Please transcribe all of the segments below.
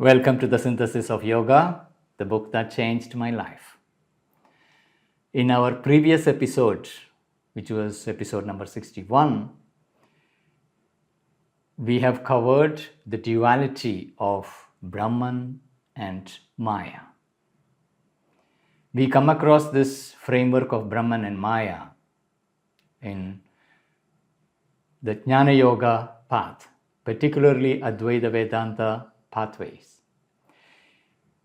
Welcome to the Synthesis of Yoga, the book that changed my life. In our previous episode, which was episode number 61, we have covered the duality of Brahman and Maya. We come across this framework of Brahman and Maya in the Jnana Yoga path, particularly Advaita Vedanta pathways.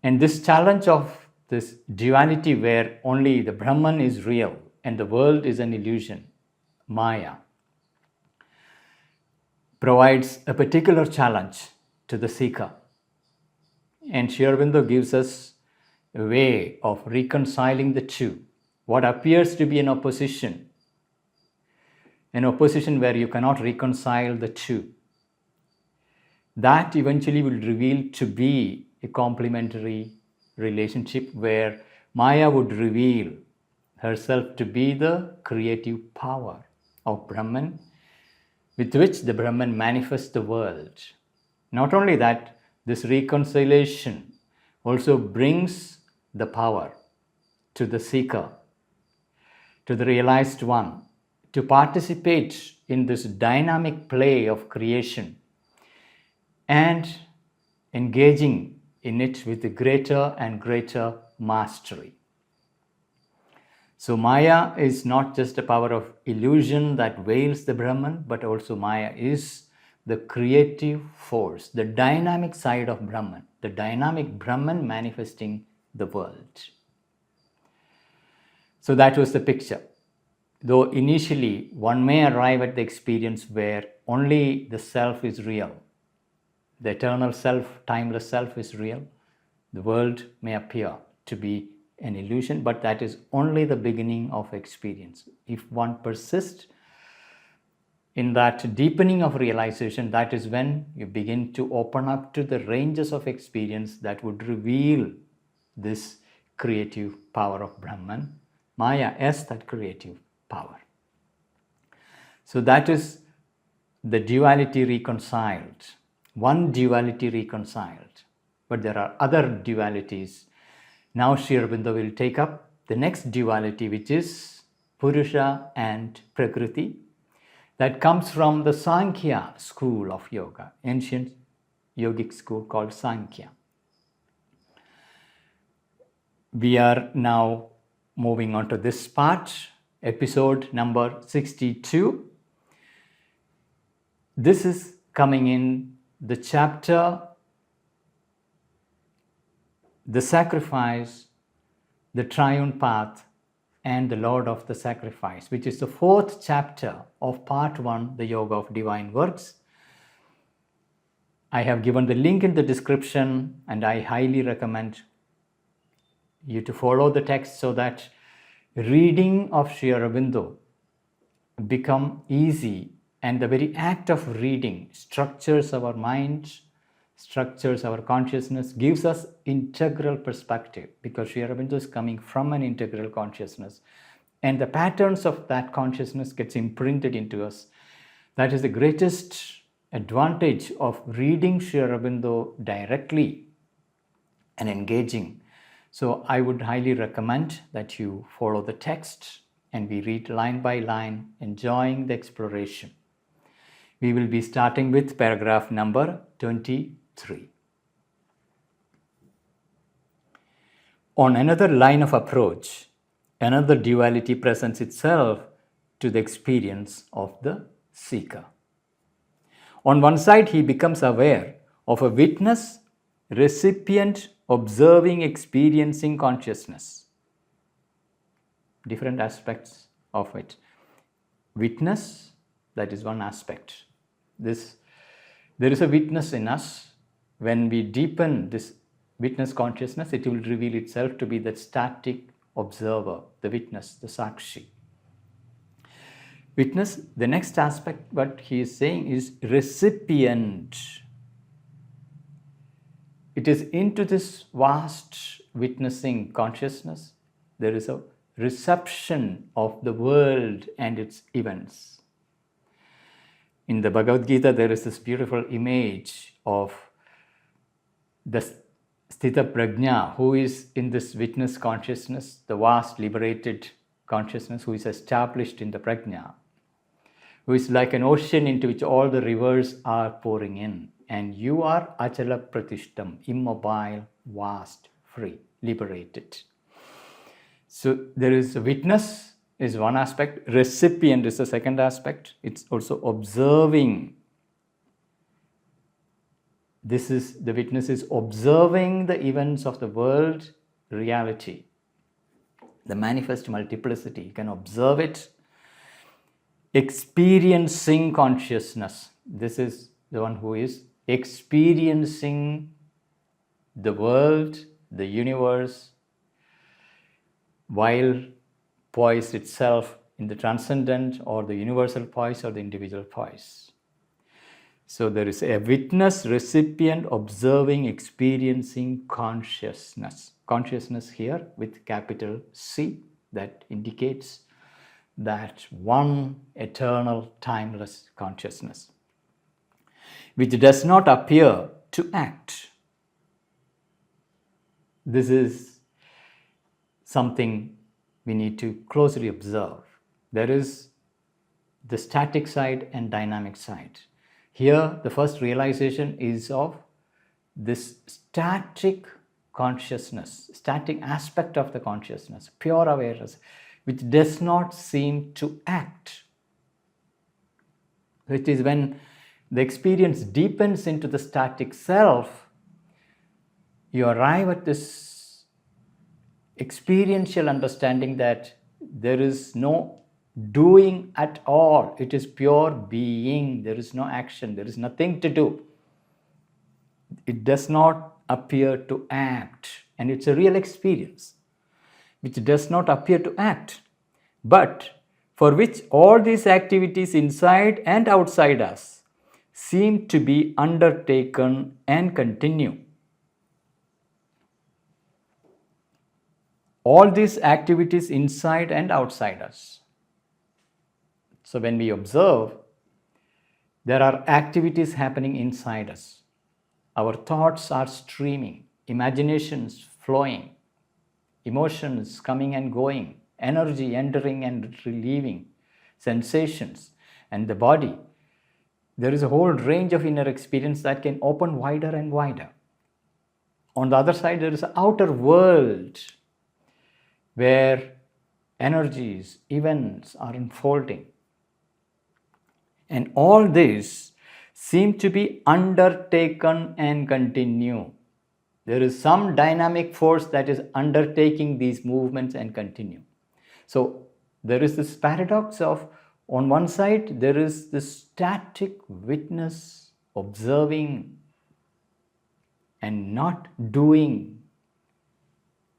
And this challenge of this duality where only the Brahman is real and the world is an illusion, Maya, provides a particular challenge to the seeker. And Sri Aurobindo gives us a way of reconciling the two. What appears to be an opposition where you cannot reconcile the two, that eventually will reveal to be a complementary relationship where Maya would reveal herself to be the creative power of Brahman, with which the Brahman manifests the world. Not only that, this reconciliation also brings the power to the seeker, to the realized one, to participate in this dynamic play of creation and engaging in it with greater and greater mastery. So Maya is not just a power of illusion that veils the Brahman, but also Maya is the creative force, the dynamic side of Brahman, the dynamic Brahman manifesting the world. So that was the picture. Though initially one may arrive at the experience where only the self is real, the eternal self, timeless self is real, the world may appear to be an illusion, but that is only the beginning of experience. If one persists in that deepening of realization, that is when you begin to open up to the ranges of experience that would reveal this creative power of Brahman, Maya as that creative power. So that is the duality reconciled, one duality reconciled, but there are other dualities. Now Sri Aurobindo will take up the next duality, which is Purusha and Prakriti, that comes from the Sankhya school of yoga, ancient yogic school called Sankhya. We are now moving on to this part, episode number 62. This is coming in the chapter The Sacrifice, the Triune Path, and the Lord of the Sacrifice, which is the fourth chapter of part 1, the Yoga of Divine Works. I have given the link in the description, and I highly recommend you to follow the text so that reading of Sri Aurobindo become easy, and the very act of reading structures our mind, structures our consciousness, gives us integral perspective, because Sri Aurobindo is coming from an integral consciousness, and the patterns of that consciousness gets imprinted into us. That is the greatest advantage of reading Sri Aurobindo directly and engaging. So I would highly recommend that you follow the text and we read line by line, enjoying the exploration. We will be starting with paragraph number 23. On another line of approach, another duality presents itself to the experience of the seeker. On one side, he becomes aware of a witness, recipient, observing, experiencing consciousness. Different aspects of it. Witness, that is one aspect. There is a witness in us. When we deepen this witness consciousness, it will reveal itself to be the static observer, the witness, the sakshi. Witness, the next aspect, what he is saying is recipient. It is into this vast witnessing consciousness, there is a reception of the world and its events. In the Bhagavad Gita, there is this beautiful image of the Sthita Prajna, who is in this witness consciousness, the vast liberated consciousness, who is established in the Prajna, who is like an ocean into which all the rivers are pouring in. And you are Achala Pratishtam, immobile, vast, free, liberated. So there is a witness is one aspect, recipient is the second aspect. It's also observing. This is the witness is observing the events of the world reality, the manifest multiplicity. You can observe it. Experiencing consciousness. This is the one who is experiencing the world, the universe, while poised itself in the transcendent or the universal poise or the individual poise. So there is a witness, recipient, observing, experiencing consciousness. Consciousness here with capital C, that indicates that one eternal, timeless consciousness, which does not appear to act. This is something we need to closely observe. There is the static side and dynamic side. Here, the first realization is of this static consciousness, static aspect of the consciousness, pure awareness, which does not seem to act. Which is when the experience deepens into the static self, you arrive at this experiential understanding that there is no doing at all. It is pure being. There is no action. There is nothing to do. It does not appear to act. And it's a real experience which does not appear to act, but for which all these activities inside and outside us seem to be undertaken and continue. All these activities inside and outside us. So when we observe, there are activities happening inside us. Our thoughts are streaming, imaginations flowing, emotions coming and going, energy entering and relieving, sensations, and the body. There is a whole range of inner experience that can open wider and wider. On the other side, there is an outer world where energies, events are unfolding. And all this seem to be undertaken and continue. There is some dynamic force that is undertaking these movements and continue. So there is this paradox of, on one side, there is this static witness observing and not doing.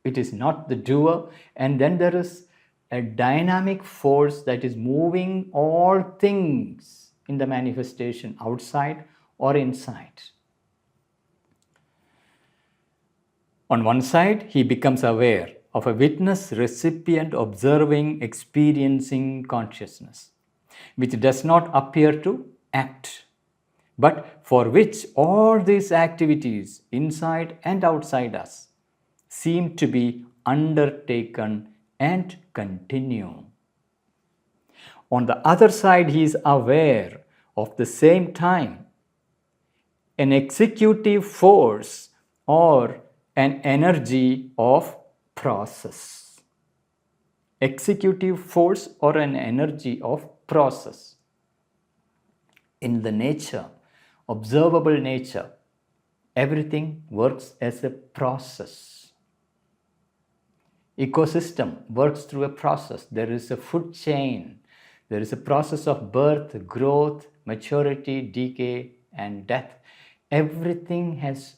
It is not the doer. And then there is a dynamic force that is moving all things in the manifestation, outside or inside. On one side, he becomes aware of a witness, recipient, observing, experiencing consciousness, which does not appear to act, but for which all these activities inside and outside us seem to be undertaken and continue. On the other side, he is aware of the same time an executive force or an energy of process. Executive force or an energy of process. In the nature, observable nature, everything works as a process. Ecosystem works through a process. There is a food chain. There is a process of birth, growth, maturity, decay, and death. Everything has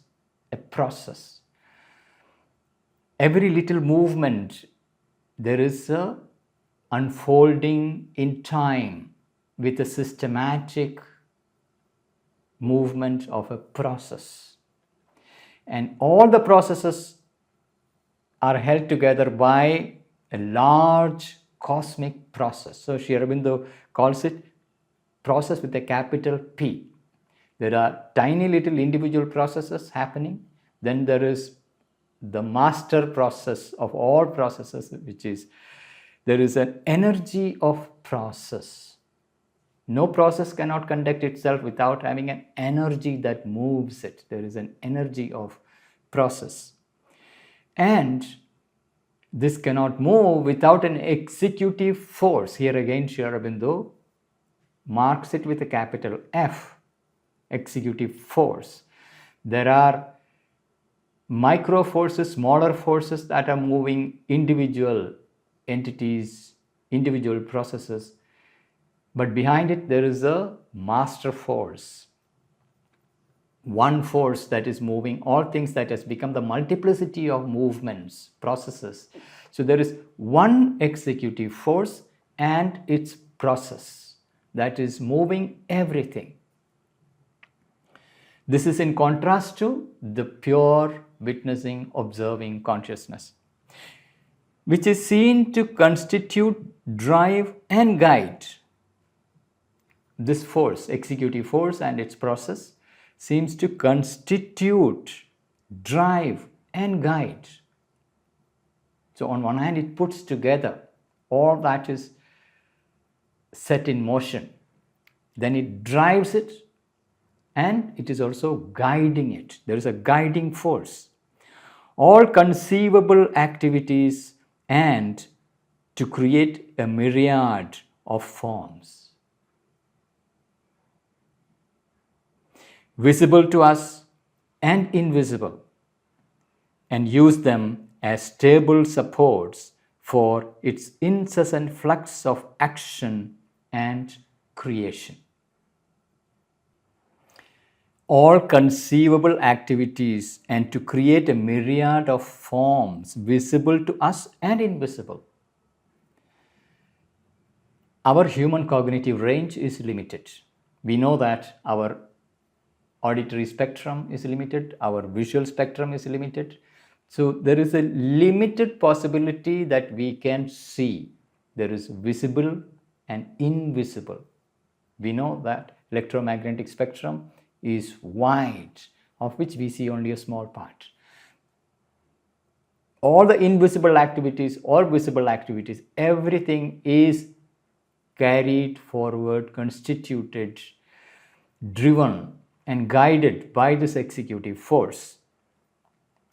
a process. Every little movement, there is a unfolding in time with a systematic movement of a process. And all the processes are held together by a large cosmic process. So Sri Aurobindo calls it process with a capital P. There are tiny little individual processes happening, Then there is the master process of all processes, which is there is an energy of process. No process cannot conduct itself without having an energy that moves it. There is an energy of process. And this cannot move without an executive force. Here again, Sri Aurobindo marks it with a capital F, executive force. There are micro forces, smaller forces that are moving individual entities, individual processes. But behind it, there is a master force. One force that is moving all things, that has become the multiplicity of movements, processes. So there is one executive force and its process that is moving everything. This is in contrast to the pure witnessing, observing consciousness, which is seen to constitute, drive, and guide. This force, executive force and its process, seems to constitute, drive, and guide. So on one hand, it puts together all that is set in motion. Then it drives it, and it is also guiding it. There is a guiding force. All conceivable activities and to create a myriad of forms. Visible to us and invisible, and use them as stable supports for its incessant flux of action and creation. All conceivable activities and to create a myriad of forms visible to us and invisible. Our human cognitive range is limited. We know that our auditory spectrum is limited, our visual spectrum is limited. So there is a limited possibility that we can see. There is visible and invisible. We know that electromagnetic spectrum is wide, of which we see only a small part. All the invisible activities or visible activities, everything is carried forward, constituted, driven, and guided by this executive force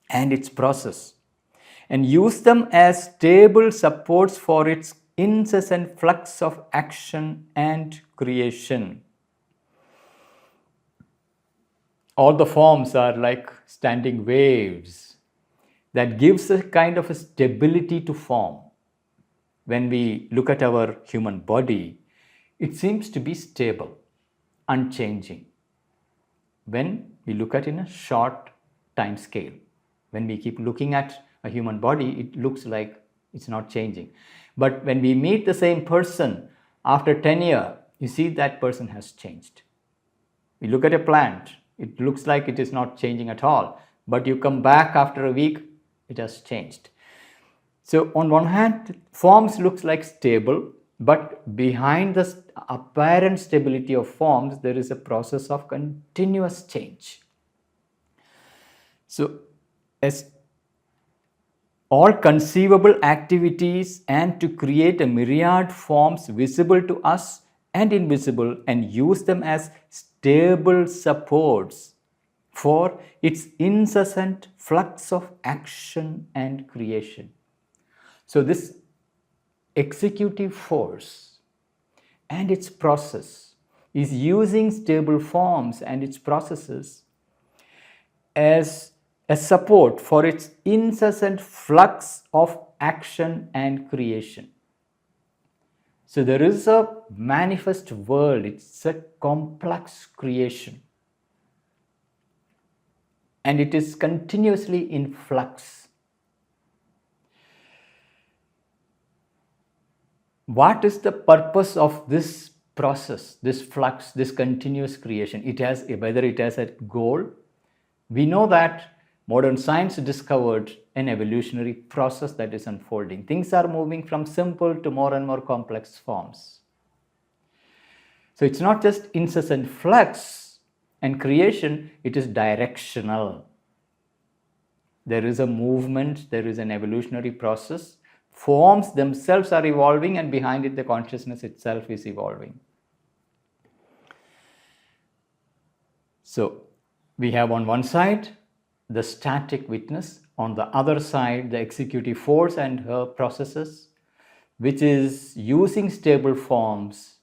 and its process, and use them as stable supports for its incessant flux of action and creation. All the forms are like standing waves that gives a kind of a stability to form. When we look at our human body, it seems to be stable, unchanging. When we look at in a short time scale, when we keep looking at a human body, it looks like it's not changing. But when we meet the same person after 10 years, you see that person has changed. We look at a plant, it looks like it is not changing at all. But you come back after a week, it has changed. So on one hand, forms looks like stable, but behind the apparent stability of forms, there is a process of continuous change. So, as all conceivable activities and to create a myriad forms visible to us and invisible, and use them as stable supports for its incessant flux of action and creation. So this executive force and its process is using stable forms and its processes as a support for its incessant flux of action and creation. So there is a manifest world, it's a complex creation, and it is continuously in flux. What is the purpose of this process, this flux, this continuous creation? It has, whether it has a goal. We know that modern science discovered an evolutionary process that is unfolding. Things are moving from simple to more and more complex forms. So it's not just incessant flux and creation, it is directional. There is a movement, there is an evolutionary process. Forms themselves are evolving, and behind it, the consciousness itself is evolving. So, we have on one side the static witness, on the other side, the executive force and her processes, which is using stable forms,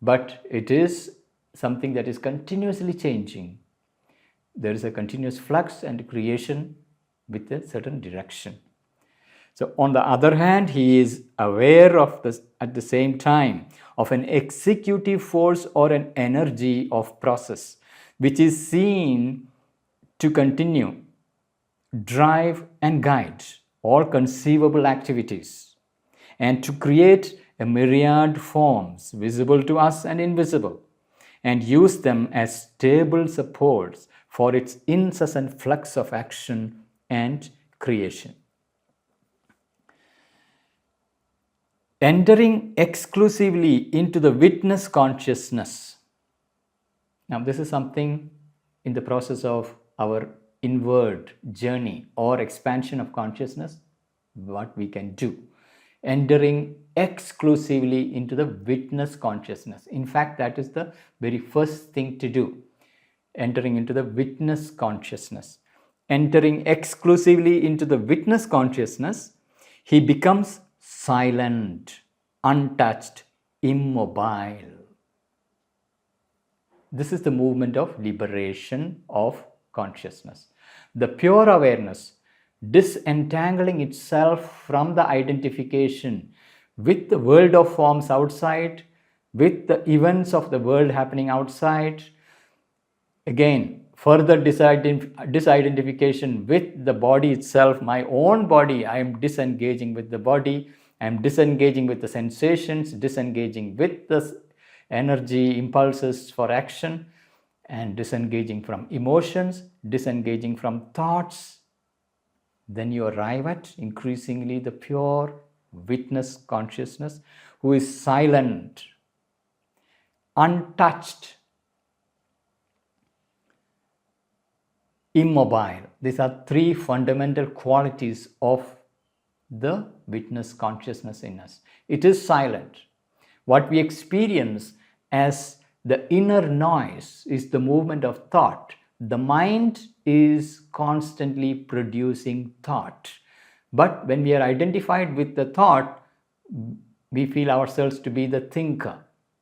but it is something that is continuously changing. There is a continuous flux and creation with a certain direction. So on the other hand, he is aware of this at the same time of an executive force or an energy of process, which is seen to continue, drive and guide all conceivable activities, and to create a myriad forms visible to us and invisible, and use them as stable supports for its incessant flux of action and creation. Entering exclusively into the witness consciousness. Now, this is something in the process of our inward journey or expansion of consciousness, what we can do. Entering exclusively into the witness consciousness. In fact, that is the very first thing to do. Entering into the witness consciousness. Entering exclusively into the witness consciousness, he becomes silent, untouched, immobile. This is the movement of liberation of consciousness. The pure awareness disentangling itself from the identification with the world of forms outside, with the events of the world happening outside. Again, further disidentification with the body itself, my own body. I am disengaging with the body. I am disengaging with the sensations, disengaging with the energy impulses for action, and disengaging from emotions, disengaging from thoughts. Then you arrive at increasingly the pure witness consciousness, who is silent, untouched, immobile. These are three fundamental qualities of the witness consciousness in us. It is silent. What we experience as the inner noise is the movement of thought. The mind is constantly producing thought. But when we are identified with the thought, we feel ourselves to be the thinker.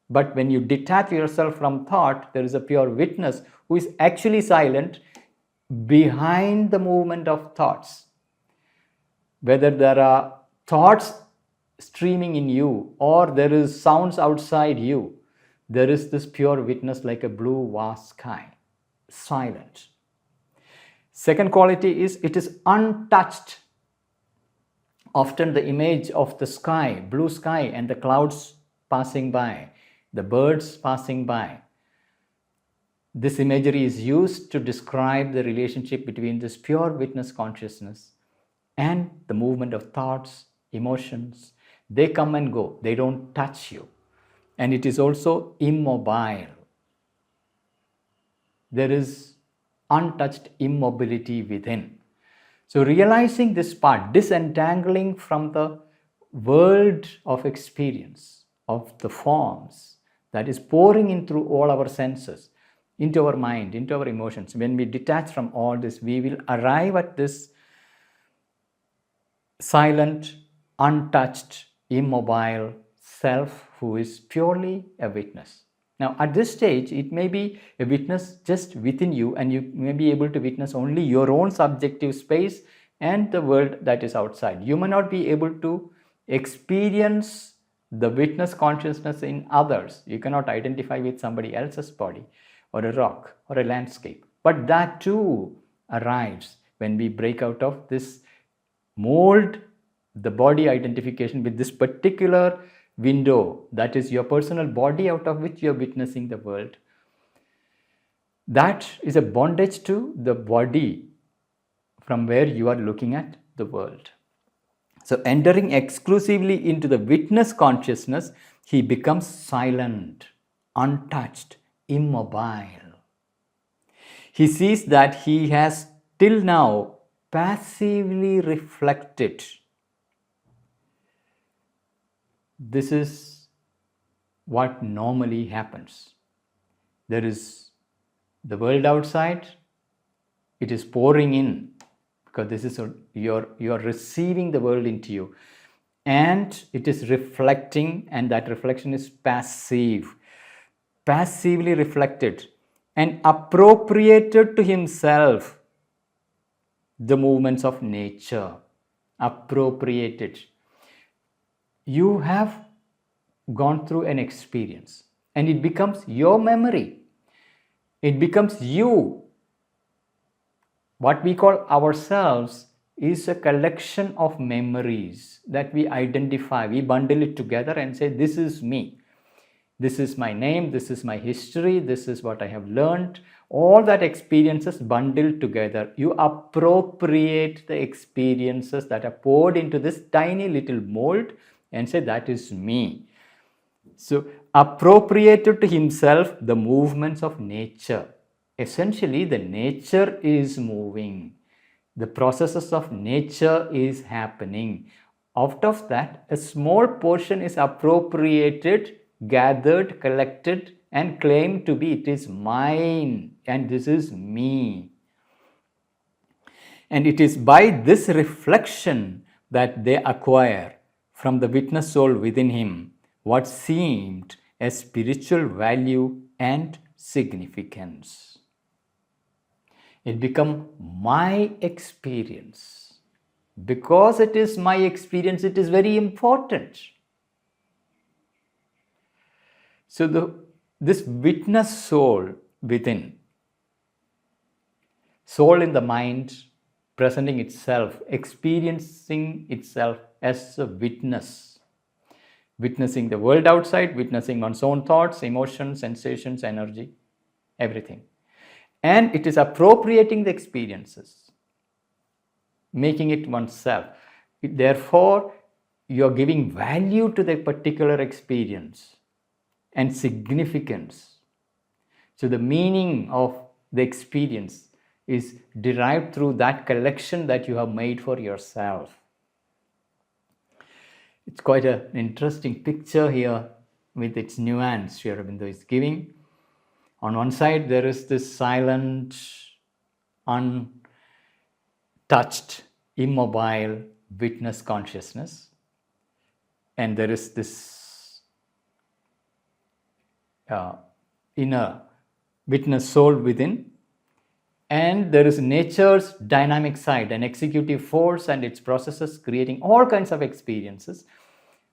But when you detach yourself from thought, there is a pure witness who is actually silent behind the movement of thoughts. Whether there are thoughts streaming in you or there is sounds outside you, there is this pure witness like a blue vast sky, silent. Second quality is it is untouched. Often the image of the sky, blue sky, and the clouds passing by, the birds passing by. This imagery is used to describe the relationship between this pure witness consciousness and the movement of thoughts, emotions. They come and go, they don't touch you. And it is also immobile. There is untouched immobility within. So realizing this part, disentangling from the world of experience, of the forms that is pouring in through all our senses, into our mind, into our emotions. When we detach from all this, we will arrive at this silent, untouched, immobile self who is purely a witness. Now, at this stage, it may be a witness just within you, and you may be able to witness only your own subjective space and the world that is outside. You may not be able to experience the witness consciousness in others. You cannot identify with somebody else's body or a rock or a landscape. But that too arrives when we break out of this mold, the body identification with this particular window, that is your personal body out of which you are witnessing the world. That is a bondage to the body from where you are looking at the world. So entering exclusively into the witness consciousness, he becomes silent, untouched, immobile. He sees that he has till now passively reflected. This is what normally happens. There is the world outside, it is pouring in, because this is you're receiving the world into you, and it is reflecting, and that reflection is passively reflected and appropriated to himself the movements of nature. Appropriated. You have gone through an experience and it becomes your memory. It becomes you. What we call ourselves is a collection of memories that we identify. We bundle it together and say, this is me. This is my name, this is my history, this is what I have learned. All that experiences bundled together. You appropriate the experiences that are poured into this tiny little mold and say, that is me. So, appropriated to himself the movements of nature. Essentially, the nature is moving. The processes of nature is happening. Out of that, a small portion is appropriated, gathered, collected, and claimed to be, it is mine, and this is me. And it is by this reflection that they acquire from the witness soul within him what seemed a spiritual value and significance. It becomes my experience. Because it is my experience, it is very important. So this witness soul within, soul in the mind, presenting itself, experiencing itself as a witness, witnessing the world outside, witnessing one's own thoughts, emotions, sensations, energy, everything. And it is appropriating the experiences, making it oneself. Therefore, you are giving value to the particular experience and significance. So the meaning of the experience is derived through that collection that you have made for yourself. It's quite an interesting picture here with its nuance Aurobindo is giving. On one side, there is this silent, untouched, immobile witness consciousness. And there is this inner witness soul within. And there is nature's dynamic side, an executive force and its processes creating all kinds of experiences,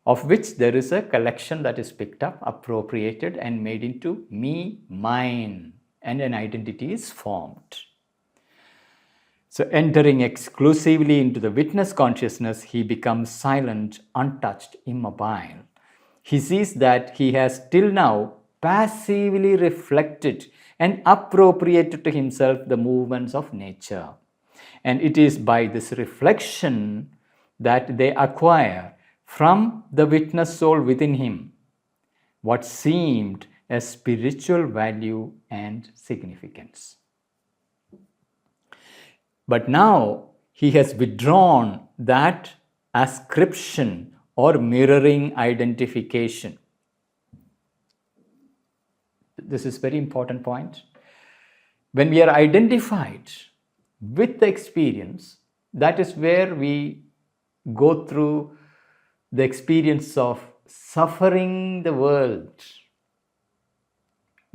of which there is a collection that is picked up, appropriated, and made into me, mine, and an identity is formed. So entering exclusively into the witness consciousness, he becomes silent, untouched, immobile. He sees that he has till now passively reflected and appropriated to himself the movements of nature. And it is by this reflection that they acquire from the witness soul within him what seemed a spiritual value and significance. But now he has withdrawn that ascription or mirroring identification. This is a very important point. When we are identified with the experience, that is where we go through the experience of suffering the world,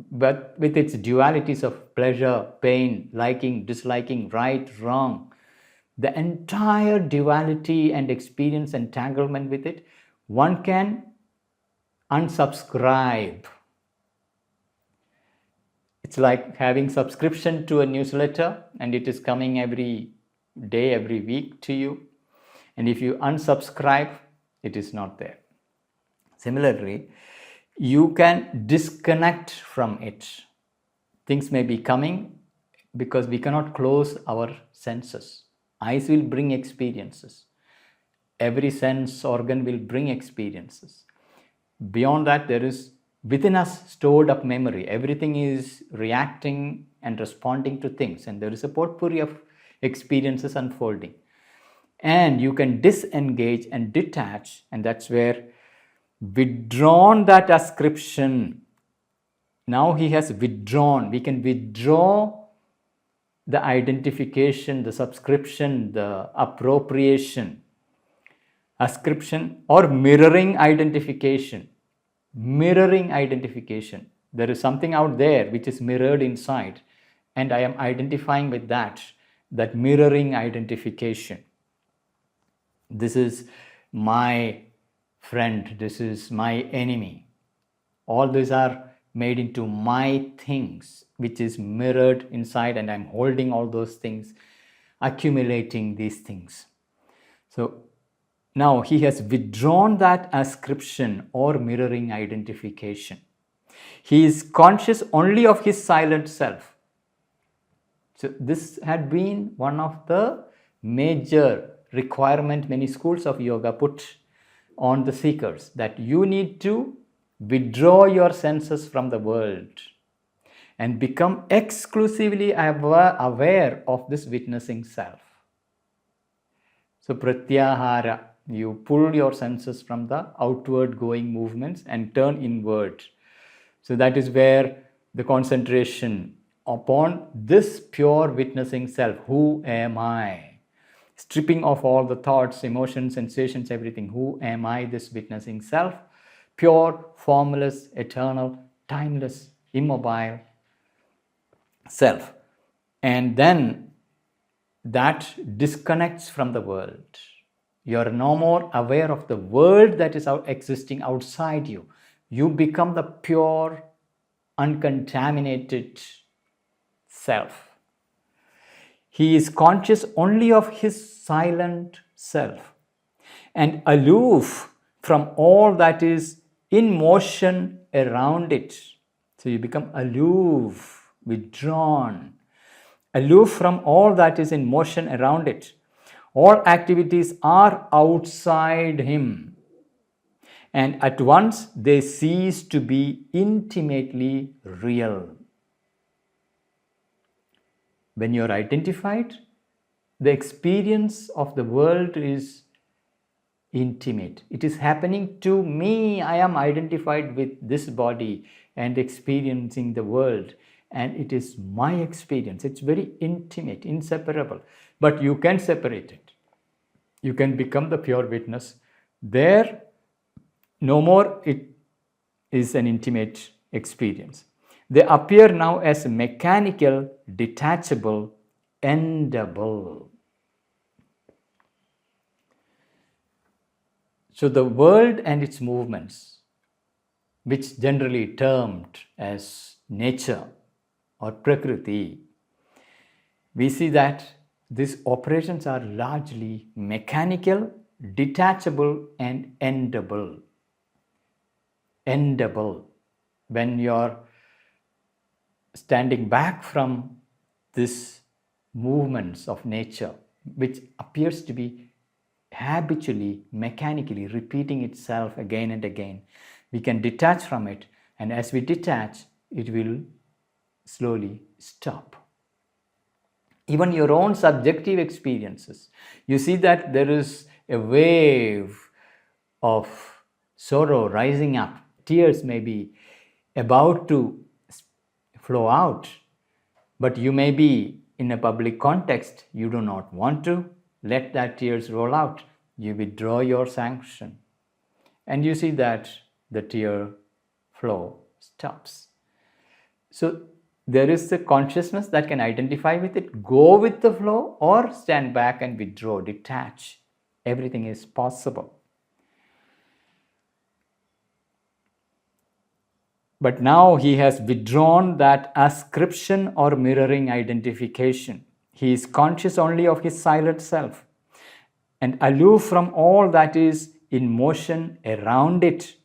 but with its dualities of pleasure, pain, liking, disliking, right, wrong, the entire duality and experience entanglement with it, one can unsubscribe. It's like having subscription to a newsletter and it is coming every day, every week to you. And if you unsubscribe, it is not there. Similarly, you can disconnect from it. Things may be coming because we cannot close our senses. Eyes will bring experiences. Every sense organ will bring experiences. Beyond that, there is within us stored up memory. Everything is reacting and responding to things, and there is a potpourri of experiences unfolding. And you can disengage and detach, and that's where withdrawn that ascription. Now he has withdrawn. We can withdraw the identification, the subscription, the appropriation, ascription, or mirroring identification. Mirroring identification. There is something out there which is mirrored inside, and I am identifying with that mirroring identification. This is my friend, this is my enemy. All these are made into my things, which is mirrored inside, and I'm holding all those things, accumulating these things. So now he has withdrawn that ascription or mirroring identification. He is conscious only of his silent self. So this had been one of the major requirement many schools of yoga put on the seekers, that you need to withdraw your senses from the world and become exclusively aware of this witnessing self. So pratyahara, you pull your senses from the outward going movements and turn inward. So that is where the concentration upon this pure witnessing self. Who am I? Stripping off all the thoughts, emotions, sensations, everything. Who am I, this witnessing self? Pure, formless, eternal, timeless, immobile self. And then that disconnects from the world. You are no more aware of the world that is existing outside you. You become the pure, uncontaminated self. He is conscious only of his silent self and aloof from all that is in motion around it. So you become aloof, withdrawn, aloof from all that is in motion around it. All activities are outside him, and at once they cease to be intimately real. When you are identified, the experience of the world is intimate. It is happening to me. I am identified with this body and experiencing the world, and it is my experience. It's very intimate, inseparable. But you can separate it. You can become the pure witness. There, no more it is an intimate experience. They appear now as mechanical, detachable, endable. So the world and its movements, which generally termed as nature or Prakriti, we see that these operations are largely mechanical, detachable, and endable. Endable. When you're standing back from these movements of nature, which appears to be habitually, mechanically repeating itself again and again, we can detach from it, and as we detach, it will slowly stop. Even your own subjective experiences, you see that there is a wave of sorrow rising up. Tears may be about to flow out, but you may be in a public context. You do not want to let that tears roll out. You withdraw your sanction, and you see that the tear flow stops. So there is a consciousness that can identify with it, go with the flow, or stand back and withdraw, detach. Everything is possible. But now he has withdrawn that ascription or mirroring identification. He is conscious only of his silent self and aloof from all that is in motion around it.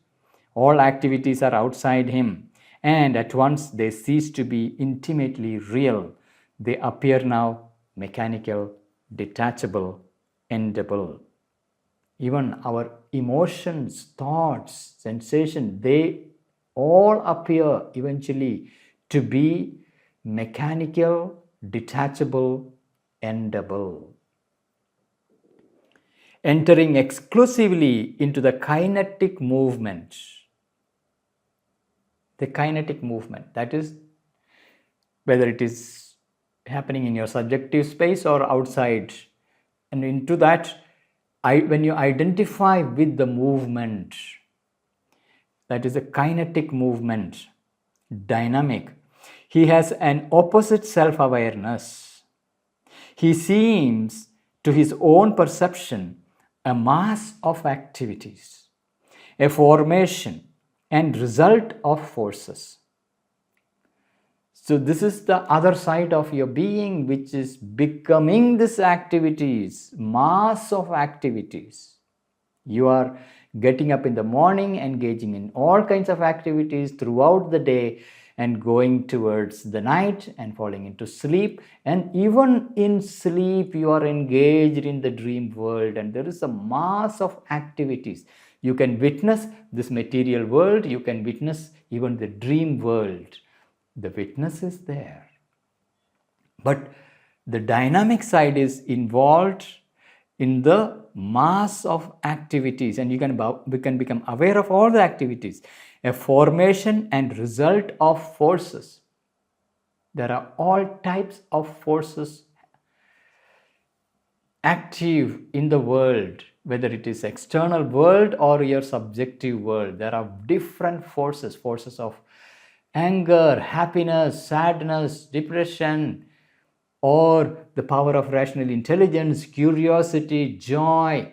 All activities are outside him, and at once they cease to be intimately real. They appear now mechanical, detachable, endable. Even our emotions, thoughts, sensations, they all appear eventually to be mechanical, detachable, endable. Entering exclusively into the kinetic movement. The kinetic movement, that is, whether it is happening in your subjective space or outside, and into that, when you identify with the movement, that is a kinetic movement, dynamic, he has an opposite self-awareness. He seems to his own perception a mass of activities, a formation and result of forces. So this is the other side of your being, which is becoming these activities, mass of activities. You are getting up in the morning, engaging in all kinds of activities throughout the day, and going towards the night and falling into sleep. And even in sleep, you are engaged in the dream world, and there is a mass of activities. You can witness this material world, you can witness even the dream world. The witness is there. But the dynamic side is involved in the mass of activities, and you can become aware of all the activities, a formation and result of forces. There are all types of forces active in the world, whether it is external world or your subjective world. There are different forces, forces of anger, happiness, sadness, depression, or the power of rational intelligence, curiosity, joy.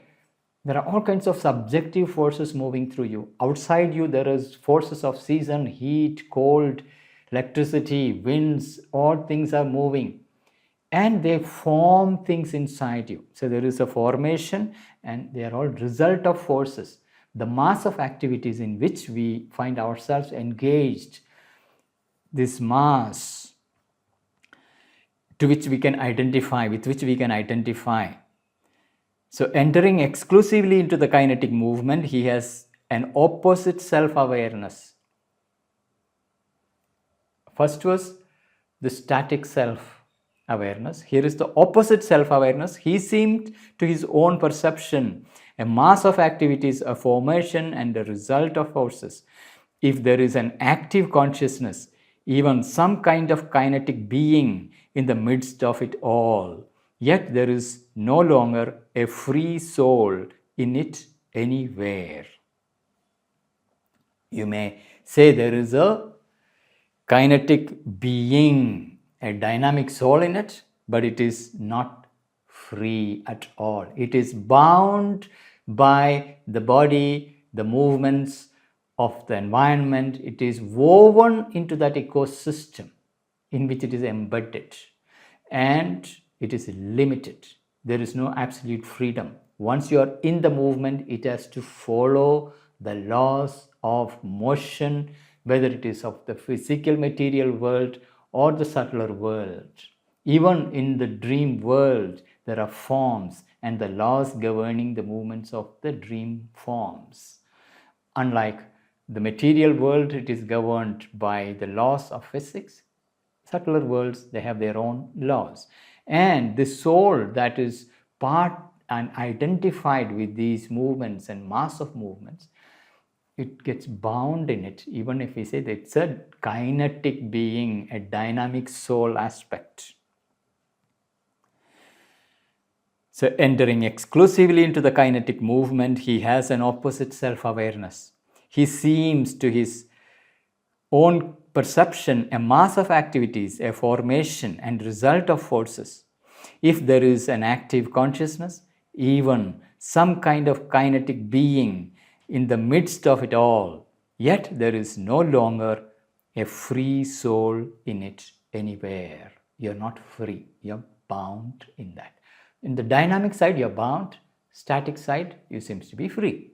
There are all kinds of subjective forces moving through you. Outside you, there is forces of season, heat, cold, electricity, winds, all things are moving. And they form things inside you. So there is a formation, and they are all result of forces. The mass of activities in which we find ourselves engaged, this mass to which we can identify, with which we can identify. So entering exclusively into the kinetic movement, he has an opposite self-awareness. First was the static self-awareness. Here is the opposite self-awareness. He seemed to his own perception a mass of activities, a formation and a result of forces. If there is an active consciousness, even some kind of kinetic being in the midst of it all, yet there is no longer a free soul in it anywhere. You may say there is a kinetic being, a dynamic soul in it, but it is not free at all. It is bound by the body, the movements of the environment. It is woven into that ecosystem in which it is embedded, and it is limited. There is no absolute freedom. Once you are in the movement, it has to follow the laws of motion, whether it is of the physical material world or the subtler world. Even in the dream world, there are forms and the laws governing the movements of the dream forms. Unlike the material world, it is governed by the laws of physics. Subtler worlds, they have their own laws. And the soul that is part and identified with these movements and mass of movements, it gets bound in it, even if we say that it's a kinetic being, a dynamic soul aspect. So entering exclusively into the kinetic movement, he has an opposite self-awareness. He seems to his own perception a mass of activities, a formation and result of forces. If there is an active consciousness, even some kind of kinetic being in the midst of it all, yet there is no longer a free soul in it anywhere. You're not free, you're bound in that. In the dynamic side, you're bound. Static side, you seem to be free.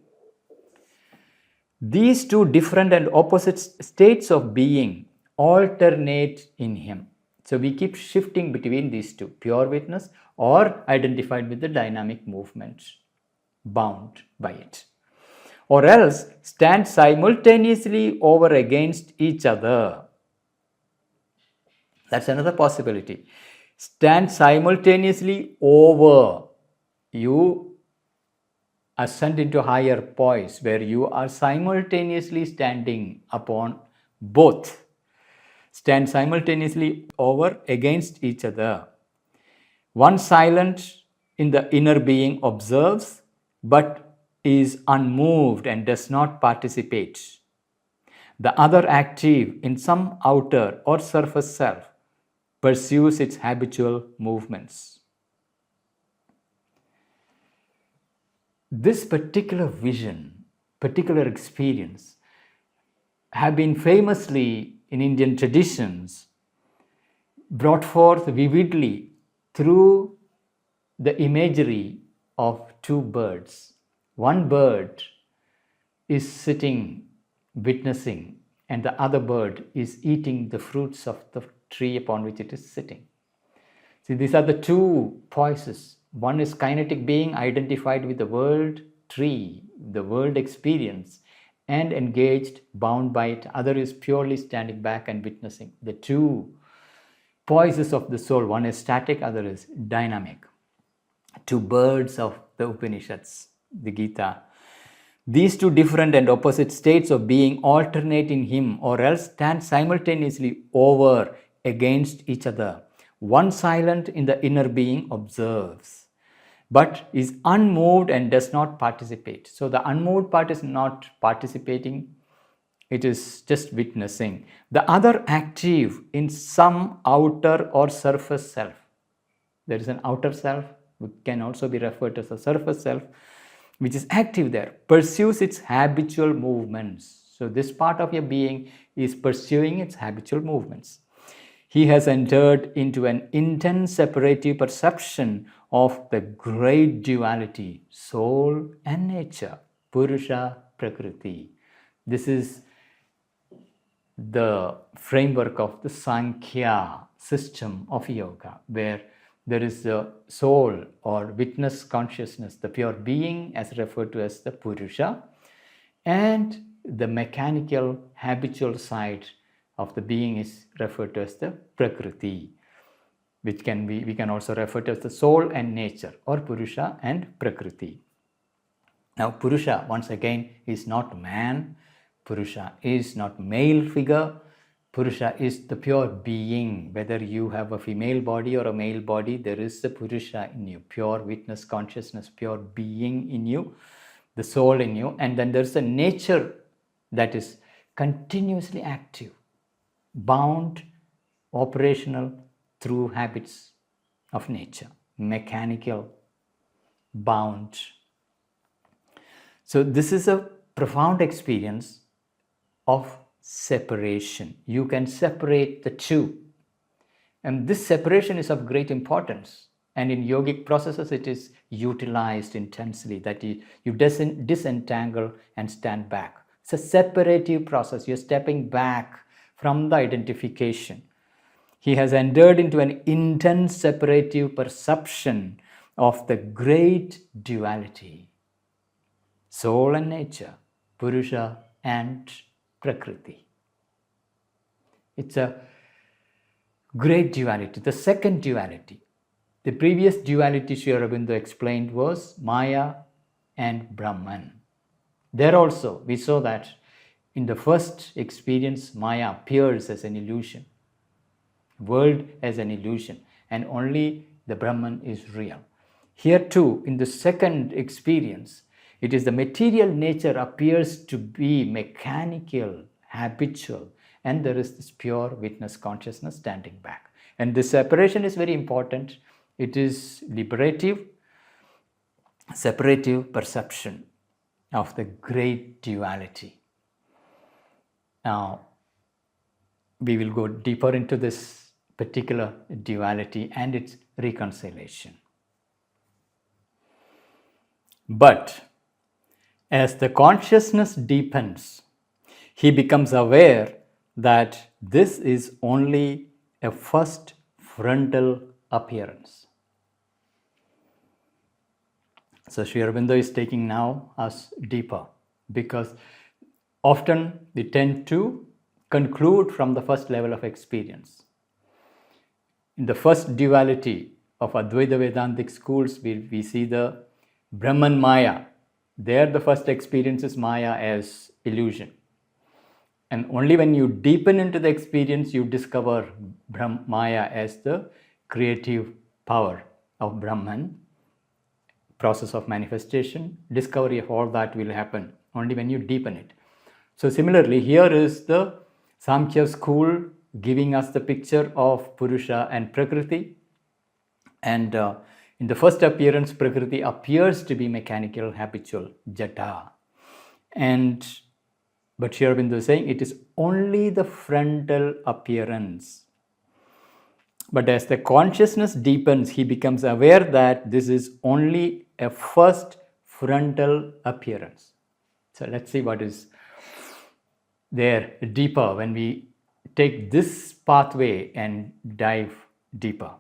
These two different and opposite states of being alternate in him. So we keep shifting between these two, pure witness or identified with the dynamic movement, bound by it. Or else stand simultaneously over against each other. That's another possibility. stand simultaneously over. You ascend into higher poise where you are simultaneously standing upon both. Stand simultaneously over against each other. One silent in the inner being observes, but is unmoved and does not participate. The other active in some outer or surface self pursues its habitual movements. This particular vision, particular experience, have been famously in Indian traditions brought forth vividly through the imagery of two birds. One bird is sitting, witnessing, and the other bird is eating the fruits of the tree upon which it is sitting. See, these are the two poises. One is kinetic being identified with the world tree, the world experience, and engaged, bound by it. Other is purely standing back and witnessing. The two poises of the soul, one is static, other is dynamic. Two birds of the Upanishads, the Gita. These two different and opposite states of being alternate in him or else stand simultaneously over against each other. One silent in the inner being observes, but is unmoved and does not participate. So the unmoved part is not participating, it is just witnessing. The other active in some outer or surface self. There is an outer self, which can also be referred as a surface self, which is active there, pursues its habitual movements. So this part of your being is pursuing its habitual movements. He has entered into an intense separative perception of the great duality, soul and nature, Purusha, Prakriti. This is the framework of the Sankhya system of yoga, where there is the soul or witness consciousness, the pure being as referred to as the Purusha, and the mechanical habitual side of the being is referred to as the Prakriti, which we can also refer to as the soul and nature, or Purusha and Prakriti. Now Purusha, once again, is not man. Purusha is not male figure. Purusha is the pure being. Whether you have a female body or a male body, there is the Purusha in you, pure witness consciousness, pure being in you, the soul in you. And then there's a nature that is continuously active, bound, operational through habits of nature, mechanical, bound. So this is a profound experience of separation. You can separate the two. And this separation is of great importance. And in yogic processes, it is utilized intensely, that you disentangle and stand back. It's a separative process. You're stepping back from the identification. He has entered into an intense separative perception of the great duality, soul and nature, Purusha and Prakriti. It's a great duality, the second duality. The previous duality Sri Aurobindo explained was Maya and Brahman. There also we saw that in the first experience, Maya appears as an illusion, world as an illusion, and only the Brahman is real. Here too, in the second experience, it is the material nature appears to be mechanical, habitual, and there is this pure witness consciousness standing back. And this separation is very important. It is liberative, separative perception of the great duality. Now, we will go deeper into this particular duality and its reconciliation. But as the consciousness deepens, he becomes aware that this is only a first frontal appearance. So Sri Aurobindo is taking now us deeper, because often we tend to conclude from the first level of experience. in the first duality of Advaita Vedantic schools, we see the Brahman Maya. There the first experience is Maya as illusion. And only when you deepen into the experience, you discover Maya as the creative power of Brahman, process of manifestation. Discovery of all that will happen only when you deepen it. So similarly, here is the Samkhya school giving us the picture of Purusha and Prakriti. And in the first appearance, Prakriti appears to be mechanical, habitual, jata. But Aurobindo is saying it is only the frontal appearance. But as the consciousness deepens, he becomes aware that this is only a first frontal appearance. So let's see what is there deeper when we take this pathway and dive deeper.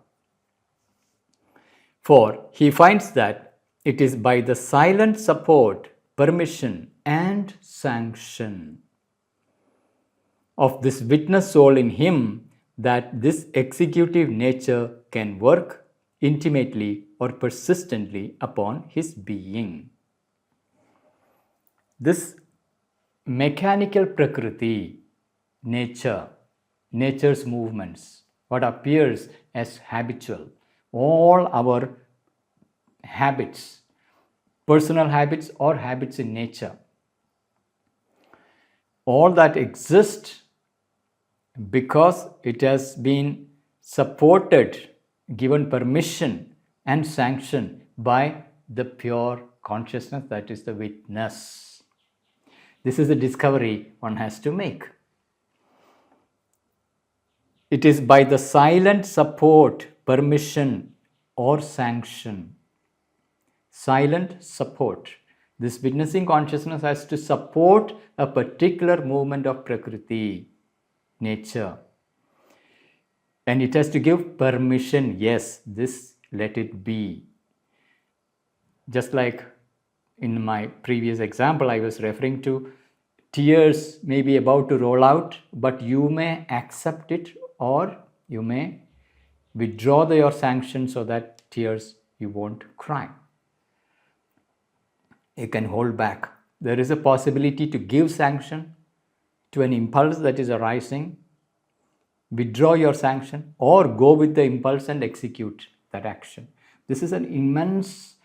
For he finds that it is by the silent support, permission, and sanction of this witness soul in him that this executive nature can work intimately or persistently upon his being. This mechanical Prakriti, nature's movements, what appears as habitual, all our habits, personal habits or habits in nature, all that exist because it has been supported, given permission and sanction by the pure consciousness that is the witness. This is the discovery one has to make. It is by the silent support, permission, or sanction. Silent support. This witnessing consciousness has to support a particular movement of Prakriti, nature. And it has to give permission. Yes, this let it be. Just like in my previous example, I was referring to tears may be about to roll out, but you may accept it or you may withdraw your sanction so that tears you won't cry. You can hold back. There is a possibility to give sanction to an impulse that is arising, withdraw your sanction, or go with the impulse and execute that action. This is an immense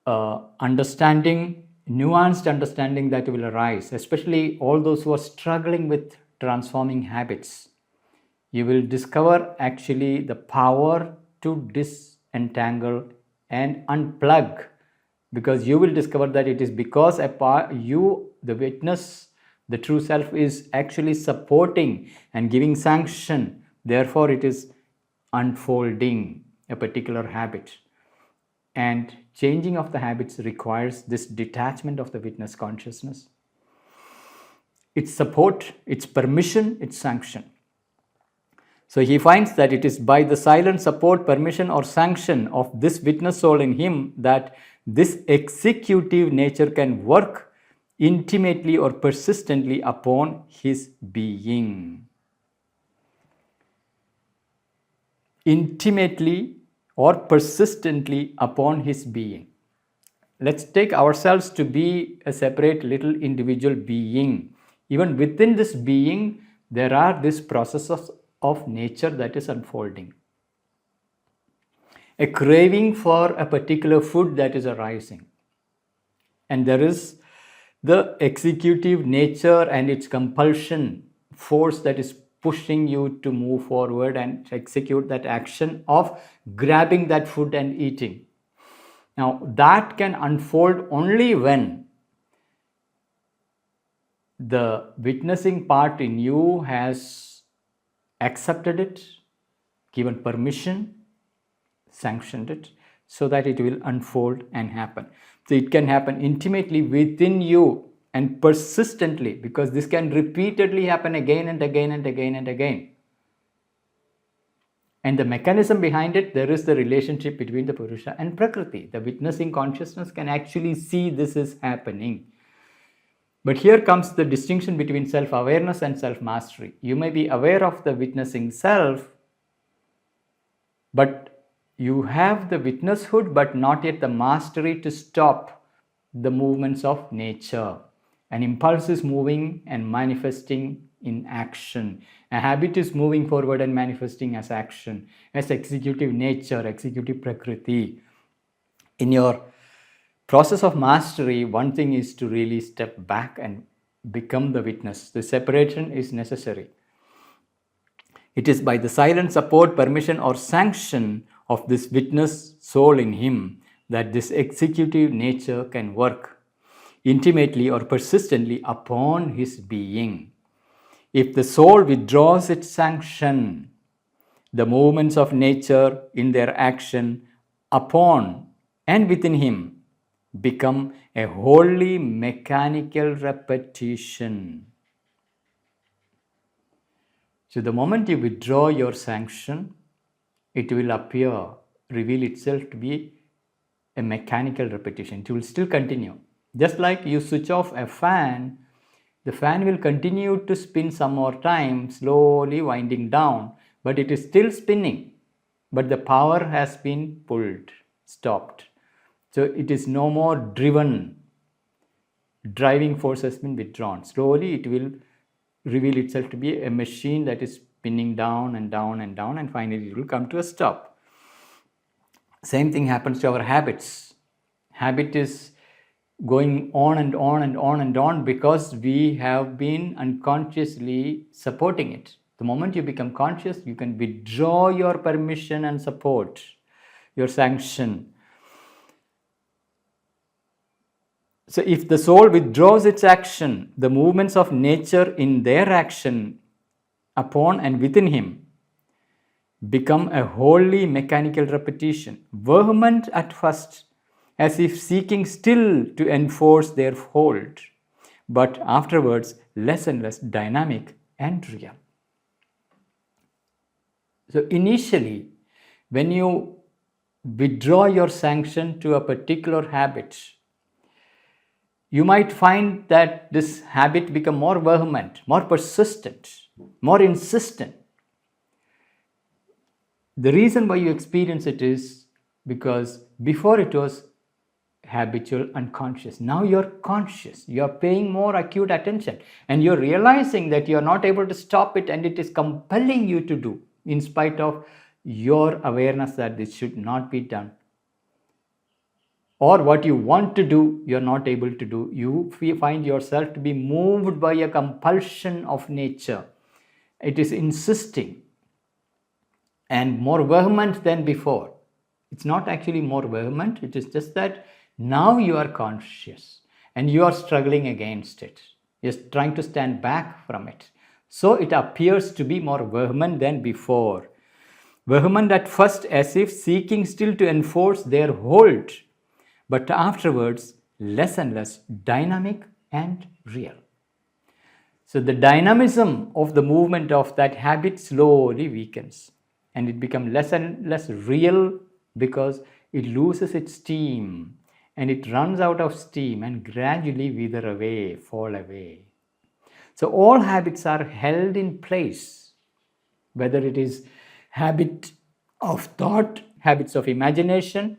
understanding, nuanced understanding that will arise, especially all those who are struggling with transforming habits. You will discover actually the power to disentangle and unplug, because you will discover that it is because you, the witness, the true self, is actually supporting and giving sanction. Therefore, it is unfolding a particular habit. And changing of the habits requires this detachment of the witness consciousness. Its support, its permission, its sanction. So he finds that it is by the silent support, permission, or sanction of this witness soul in him that this executive nature can work intimately or persistently upon his being. Intimately or persistently upon his being. Let's take ourselves to be a separate little individual being. Even within this being, there are these processes of nature that is unfolding. A craving for a particular food that is arising. And there is the executive nature and its compulsion force that is pushing you to move forward and execute that action of grabbing that food and eating. Now, that can unfold only when the witnessing part in you has accepted it, given permission, sanctioned it, so that it will unfold and happen. So it can happen intimately within you and persistently, because this can repeatedly happen again and again and again and again. And the mechanism behind it, there is the relationship between the Purusha and Prakriti. The witnessing consciousness can actually see this is happening. But here comes the distinction between self-awareness and self-mastery. You may be aware of the witnessing self, But you have the witnesshood, but not yet the mastery to stop the movements of nature. An impulse is moving and manifesting in action. A habit is moving forward and manifesting as action, as executive nature, executive Prakriti. In your process of mastery, one thing is to really step back and become the witness. The separation is necessary. It is by the silent support, permission, or sanction of this witness soul in him that this executive nature can work intimately or persistently upon his being. If the soul withdraws its sanction, the movements of nature in their action upon and within him become a wholly mechanical repetition. So the moment you withdraw your sanction, it will reveal itself to be a mechanical repetition. It will still continue. Just like you switch off a fan, the fan will continue to spin some more time, slowly winding down, but it is still spinning. But the power has been pulled, stopped. So it is no more driven. Driving force has been withdrawn. Slowly it will reveal itself to be a machine that is spinning down and down and down, and finally it will come to a stop. Same thing happens to our habits. Habit is going on and on and on and on because we have been unconsciously supporting it. The moment you become conscious, you can withdraw your permission and support, your sanction. So if the soul withdraws its action, the movements of nature in their action upon and within him become a wholly mechanical repetition, vehement at first, as if seeking still to enforce their hold, but afterwards less and less dynamic and real. So initially, when you withdraw your sanction to a particular habit, you might find that this habit become more vehement, more persistent, more insistent. The reason why you experience it is because before it was habitual unconscious. Now you're conscious. You're paying more acute attention and you're realizing that you're not able to stop it and it is compelling you to do in spite of your awareness that this should not be done. Or what you want to do, you're not able to do. You find yourself to be moved by a compulsion of nature. It is insisting and more vehement than before. It's not actually more vehement. It is just that now you are conscious and you are struggling against it. You're trying to stand back from it. So it appears to be more vehement than before. Vehement at first as if seeking still to enforce their hold, but afterwards less and less dynamic and real. So the dynamism of the movement of that habit slowly weakens and it becomes less and less real because it loses its steam and it runs out of steam and gradually wither away, fall away. So all habits are held in place, whether it is habit of thought, habits of imagination,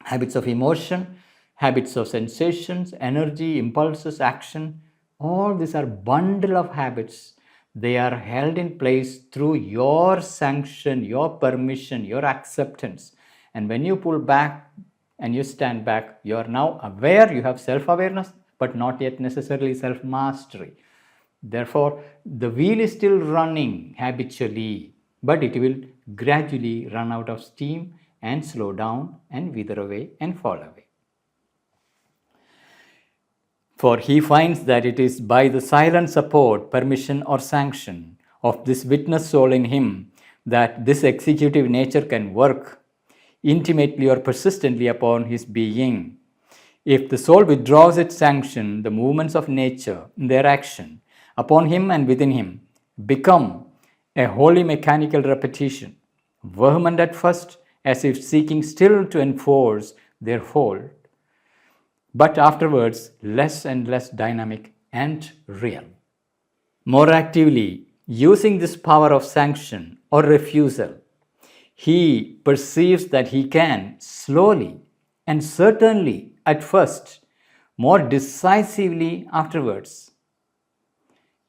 habits of emotion, habits of sensations, energy, impulses, action, all these are bundle of habits. They are held in place through your sanction, your permission, your acceptance. And when you pull back and you stand back, you are now aware, you have self-awareness, but not yet necessarily self-mastery. Therefore, the wheel is still running habitually, but it will gradually run out of steam and slow down and wither away and fall away. For he finds that it is by the silent support, permission, or sanction of this witness soul in him that this executive nature can work intimately or persistently upon his being. If the soul withdraws its sanction, the movements of nature in their action upon him and within him become a wholly mechanical repetition, vehement at first, as if seeking still to enforce their hold, but afterwards less and less dynamic and real. More actively, using this power of sanction or refusal, he perceives that he can slowly and certainly at first, more decisively afterwards,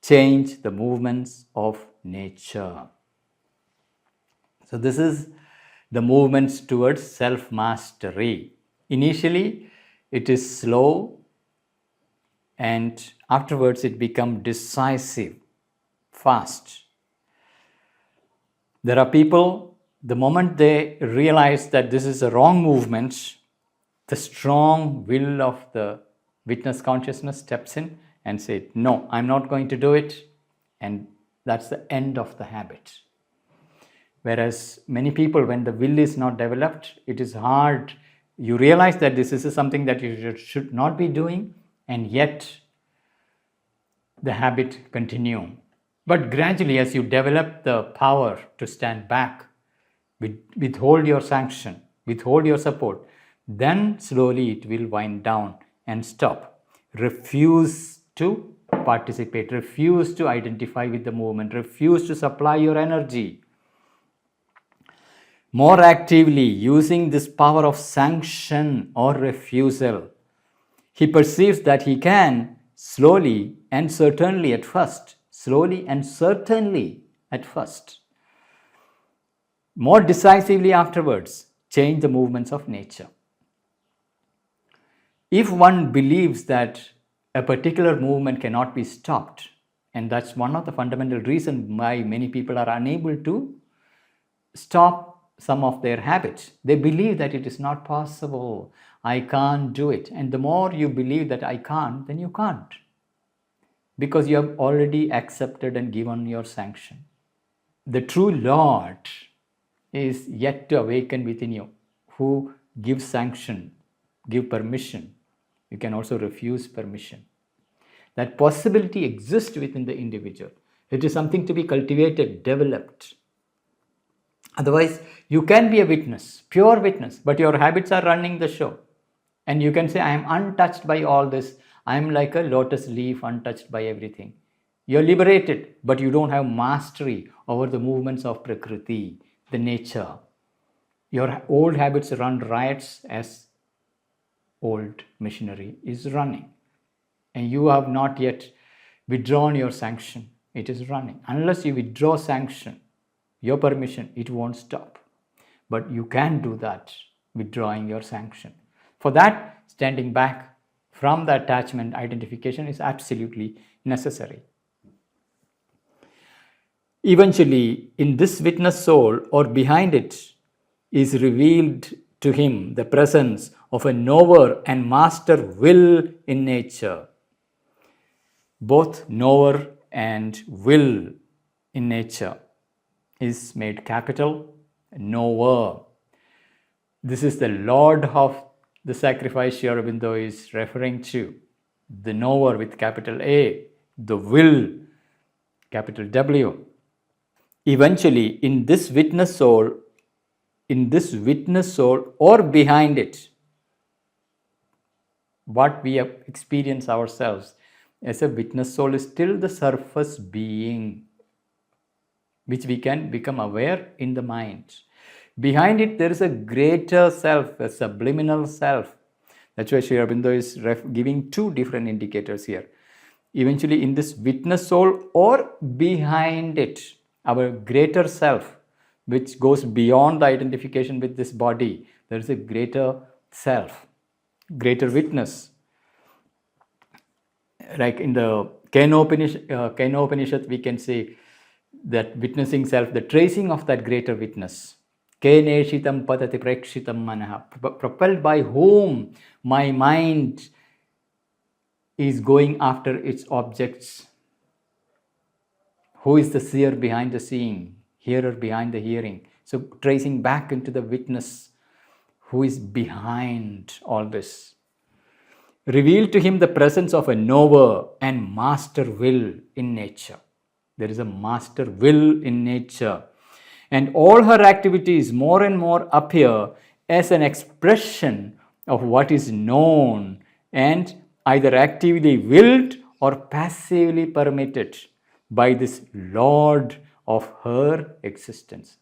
change the movements of nature. So this is the movements towards self-mastery. Initially, it is slow, and afterwards it becomes decisive, fast. There are people, the moment they realize that this is a wrong movement, the strong will of the witness consciousness steps in and says, no, I'm not going to do it. And that's the end of the habit. Whereas many people, when the will is not developed, it is hard. You realize that this is something that you should not be doing, and yet the habit continue. But gradually, as you develop the power to stand back, withhold your sanction, withhold your support, then slowly it will wind down and stop. Refuse to participate, refuse to identify with the movement, refuse to supply your energy. More actively using this power of sanction or refusal, he perceives that he can slowly and certainly at first, more decisively afterwards, change the movements of nature. If one believes that a particular movement cannot be stopped, and that's one of the fundamental reasons why many people are unable to stop some of their habits. They believe that it is not possible. I can't do it. And the more you believe that I can't, then you can't. Because you have already accepted and given your sanction. The true Lord is yet to awaken within you, who gives sanction, give permission. You can also refuse permission. That possibility exists within the individual. It is something to be cultivated, developed. Otherwise, you can be a witness, pure witness, but your habits are running the show. And you can say, I am untouched by all this. I am like a lotus leaf, untouched by everything. You're liberated, but you don't have mastery over the movements of Prakriti, the nature. Your old habits run riots as old machinery is running. And you have not yet withdrawn your sanction. It is running. Unless you withdraw sanction, your permission, it won't stop. But you can do that, withdrawing your sanction. For that, standing back from the attachment identification is absolutely necessary. Eventually, in this witness soul or behind it is revealed to him the presence of a knower and master will in nature. Both knower and will in nature is made capital, knower. This is the Lord of the sacrifice Aurobindo is referring to. The knower with capital A, the will, capital W. Eventually, in this witness soul or behind it, what we have experienced ourselves as a witness soul is still the surface being, which we can become aware in the mind. Behind it, there is a greater self, a subliminal self. That's why Sri Aurobindo is giving two different indicators here. Eventually, in this witness soul or behind it, our greater self, which goes beyond the identification with this body, there is a greater self, greater witness. Like in the Kena Upanishad, we can say that witnessing self, the tracing of that greater witness. Keneshitam padati prekshitam manaha, propelled by whom my mind is going after its objects. Who is the seer behind the seeing, hearer behind the hearing? So tracing back into the witness, who is behind all this. Revealed to him the presence of a knower and master will in nature. There is a master will in nature. And all her activities more and more appear as an expression of what is known and either actively willed or passively permitted by this Lord of her existence.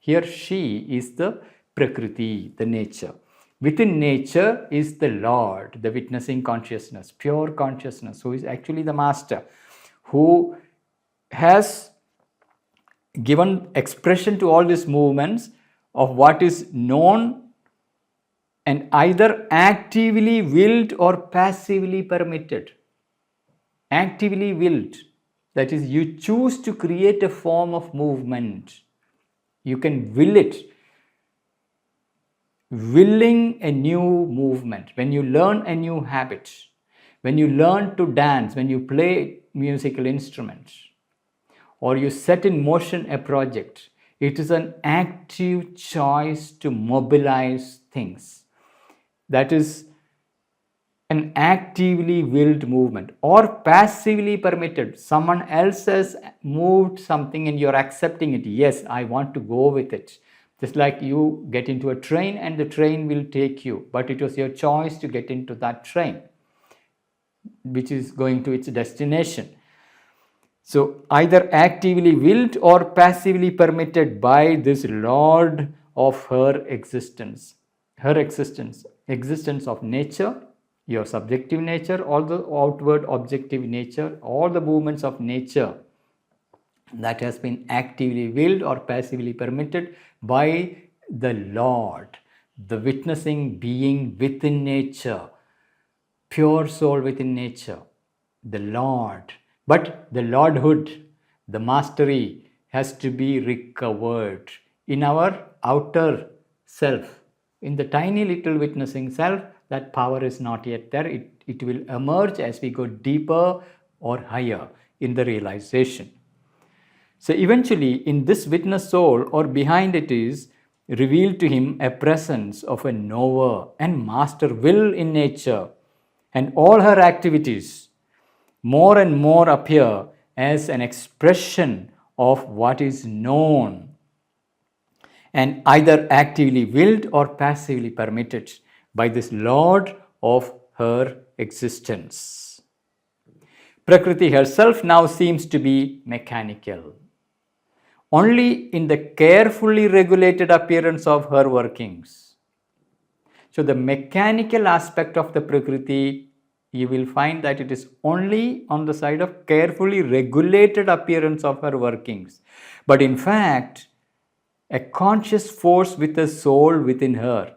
Here she is the Prakriti, the nature. Within nature is the Lord, the witnessing consciousness, pure consciousness, who is actually the master, who has given expression to all these movements of what is known and either actively willed or passively permitted. Actively willed, that is, you choose to create a form of movement. You can will it. Willing a new movement, when you learn a new habit, when you learn to dance, when you play musical instruments, or you set in motion a project, it is an active choice to mobilize things. That is an actively willed movement, or passively permitted. Someone else has moved something and you're accepting it. Yes, I want to go with it. Just like you get into a train and the train will take you, but it was your choice to get into that train, which is going to its destination. So either actively willed or passively permitted by this Lord of her existence. Her existence of nature, your subjective nature, all the outward objective nature, all the movements of nature that has been actively willed or passively permitted by the Lord, the witnessing being within nature, pure soul within nature, the Lord. But the Lordhood, the mastery, has to be recovered in our outer self. In the tiny little witnessing self, that power is not yet there. It will emerge as we go deeper or higher in the realization. So eventually, in this witness soul, or behind it, is revealed to him a presence of a knower and master will in nature, and all her activities more and more appear as an expression of what is known, and either actively willed or passively permitted by this Lord of her existence. Prakriti herself now seems to be mechanical, only in the carefully regulated appearance of her workings. So the mechanical aspect of the Prakriti, you will find that it is only on the side of carefully regulated appearance of her workings. But in fact, a conscious force with a soul within her,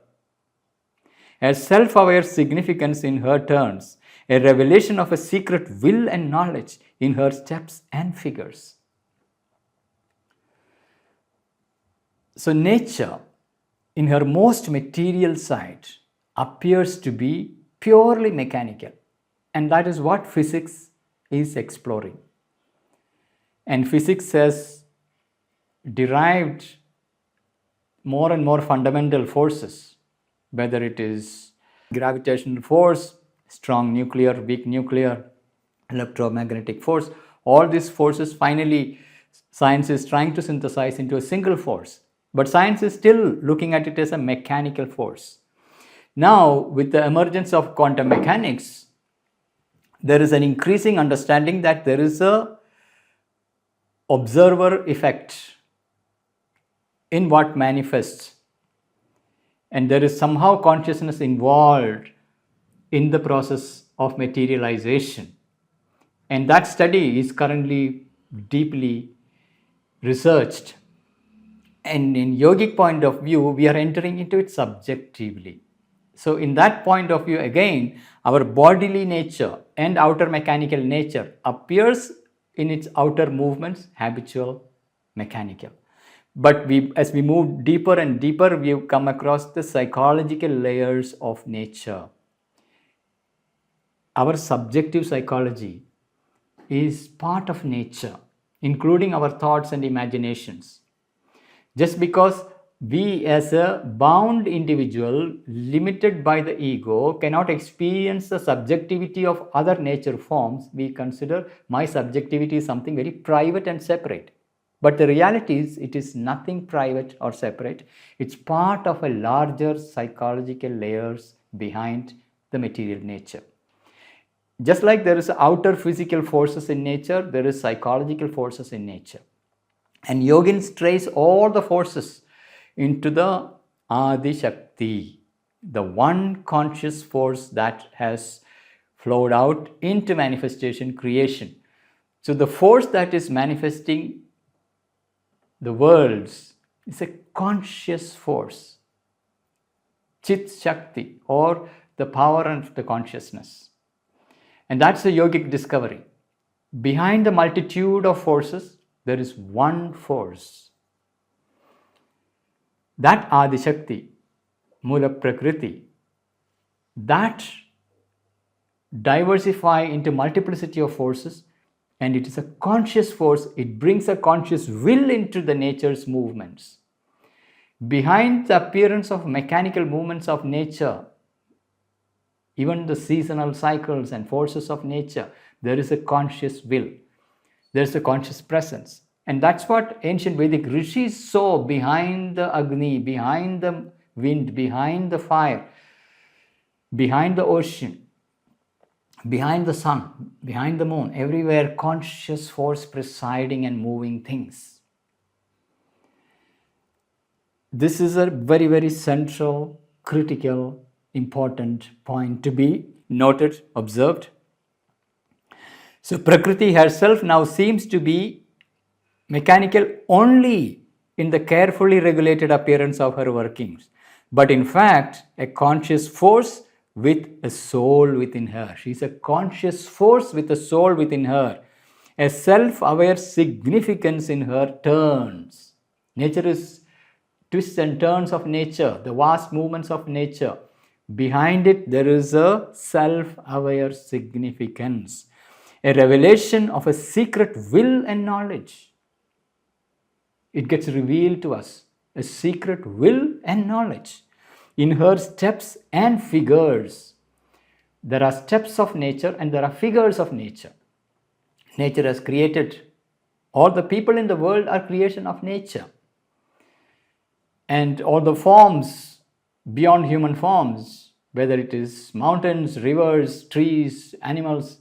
a self-aware significance in her turns, a revelation of a secret will and knowledge in her steps and figures. So nature, in her most material side, appears to be purely mechanical, and that is what physics is exploring. And physics has derived more and more fundamental forces, whether it is gravitational force, strong nuclear, weak nuclear, electromagnetic force. All these forces, finally science is trying to synthesize into a single force, but science is still looking at it as a mechanical force. Now, with the emergence of quantum mechanics, there is an increasing understanding that there is a observer effect in what manifests, and there is somehow consciousness involved in the process of materialization. And that study is currently deeply researched. And in yogic point of view, we are entering into it subjectively. So in that point of view, again, our bodily nature and outer mechanical nature appears in its outer movements habitual, mechanical. But as we move deeper and deeper, we come across the psychological layers of nature. Our subjective psychology is part of nature, including our thoughts and imaginations. Just because we as a bound individual, limited by the ego, cannot experience the subjectivity of other nature forms, we consider my subjectivity is something very private and separate. But the reality is, it is nothing private or separate. It's part of a larger psychological layers behind the material nature. Just like there is outer physical forces in nature, there is psychological forces in nature. And yogins trace all the forces into the Adi Shakti, the one conscious force that has flowed out into manifestation, creation. So the force that is manifesting the worlds is a conscious force, Chit Shakti, or the power of the consciousness. And that's a yogic discovery. Behind the multitude of forces, there is one force. That Adi Shakti, Mula Prakriti, that diversify into multiplicity of forces, and it is a conscious force. It brings a conscious will into the nature's movements. Behind the appearance of mechanical movements of nature, even the seasonal cycles and forces of nature, there is a conscious will. There is a conscious presence. And that's what ancient Vedic rishis saw behind the Agni, behind the wind, behind the fire, behind the ocean, behind the sun, behind the moon, everywhere conscious force presiding and moving things. This is a very, very central, critical, important point to be noted, observed. So Prakriti herself now seems to be mechanical only in the carefully regulated appearance of her workings, but in fact a conscious force with a soul within her. She is a conscious force with a soul within her, a self-aware significance in her turns. Nature is twists and turns of nature, the vast movements of nature. Behind it, there is a self-aware significance, a revelation of a secret will and knowledge. It gets revealed to us, a secret will and knowledge. In her steps and figures, there are steps of nature and there are figures of nature. Nature has created, all the people in the world are creation of nature. And all the forms beyond human forms, whether it is mountains, rivers, trees, animals,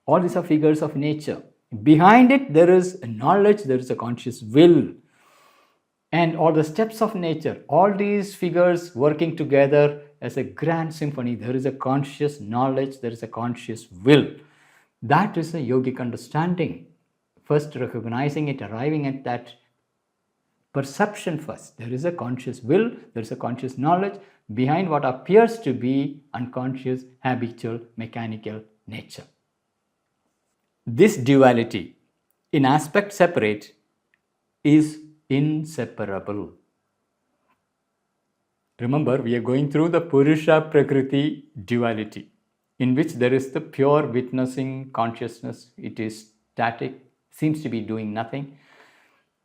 all these are figures of nature. Behind it, there is a knowledge, there is a conscious will. And all the steps of nature, all these figures working together as a grand symphony, there is a conscious knowledge, there is a conscious will. That is a yogic understanding. First recognizing it, arriving at that perception first. There is a conscious will, there is a conscious knowledge behind what appears to be unconscious, habitual, mechanical nature. This duality, in aspect separate, is inseparable. Remember, we are going through the Purusha Prakriti duality, in which there is the pure witnessing consciousness. It is static, seems to be doing nothing.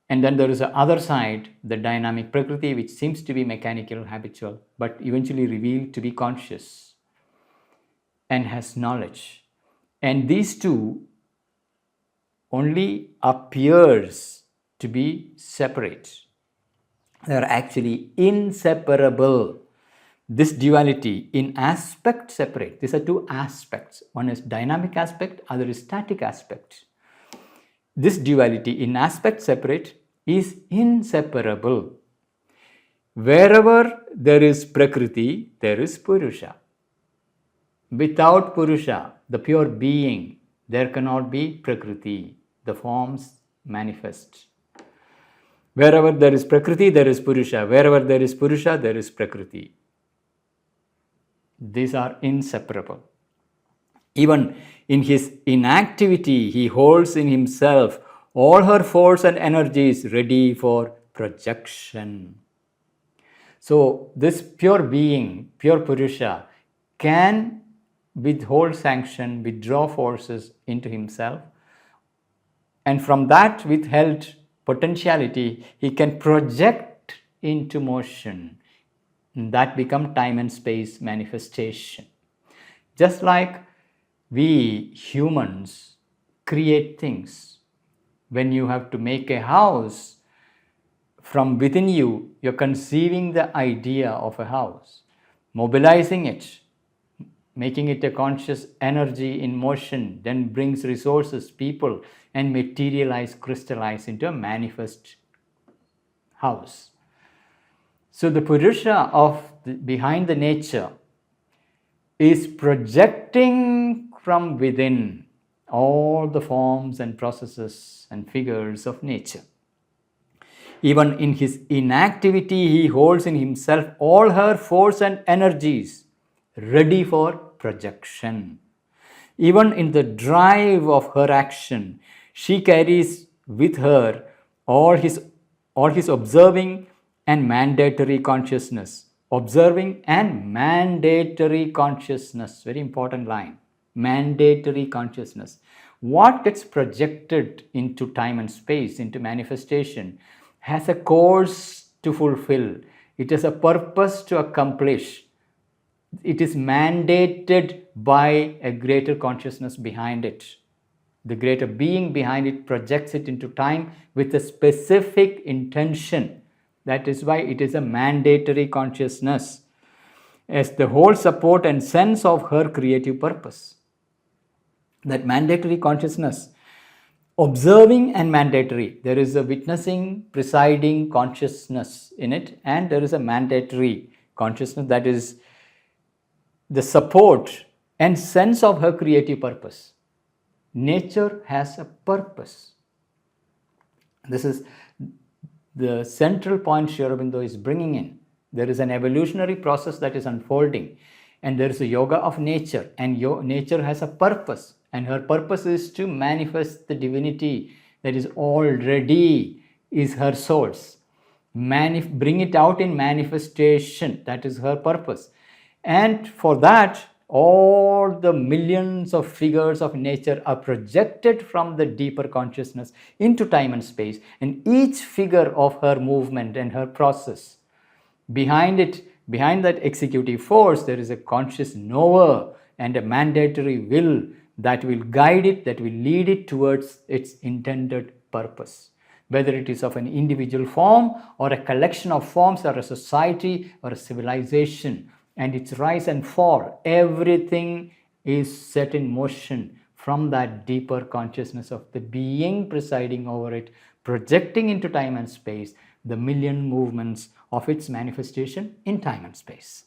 And then there is the other side, the dynamic Prakriti, which seems to be mechanical, habitual, but eventually revealed to be conscious and has knowledge. And these two only appears to be separate. They are actually inseparable. This duality in aspect separate. These are two aspects. One is dynamic aspect, other is static aspect. This duality in aspect separate is inseparable. Wherever there is Prakriti, there is Purusha. Without Purusha, the pure being, there cannot be Prakriti. The forms manifest. Wherever there is Prakriti, there is Purusha. Wherever there is Purusha, there is Prakriti. These are inseparable. Even in his inactivity, he holds in himself all her force and energies ready for projection. So this pure being, pure Purusha, can withhold sanction, withdraw forces into himself. And from that withheld potentiality, he can project into motion. That becomes time and space manifestation. Just like we humans create things. When you have to make a house, from within you, you're conceiving the idea of a house, mobilizing it, making it a conscious energy in motion, then brings resources, people, and materialize, crystallize into a manifest house. So the Purusha behind the nature is projecting from within all the forms and processes and figures of nature. Even in his inactivity, he holds in himself all her force and energies ready for projection. Even in the drive of her action, she carries with her all his observing and mandatory consciousness. Observing and mandatory consciousness, very important line. Mandatory consciousness. What gets projected into time and space, into manifestation, has a course to fulfill. It has a purpose to accomplish. It is mandated by a greater consciousness behind it. The greater being behind it projects it into time with a specific intention. That is why it is a mandatory consciousness as the whole support and sense of her creative purpose. That mandatory consciousness, observing and mandatory, there is a witnessing, presiding consciousness in it, and there is a mandatory consciousness that is the support and sense of her creative purpose. Nature has a purpose. This is the central point Sri Aurobindo is bringing in. There is an evolutionary process that is unfolding, and there is a yoga of nature, and nature has a purpose, and her purpose is to manifest the divinity that is already is her source. Bring it out in manifestation, that is her purpose. And for that, all the millions of figures of nature are projected from the deeper consciousness into time and space, and each figure of her movement and her process, behind it, behind that executive force, there is a conscious knower and a mandatory will that will guide it, that will lead it towards its intended purpose. Whether it is of an individual form or a collection of forms or a society or a civilization, and its rise and fall, everything is set in motion from that deeper consciousness of the being presiding over it, projecting into time and space the million movements of its manifestation in time and space.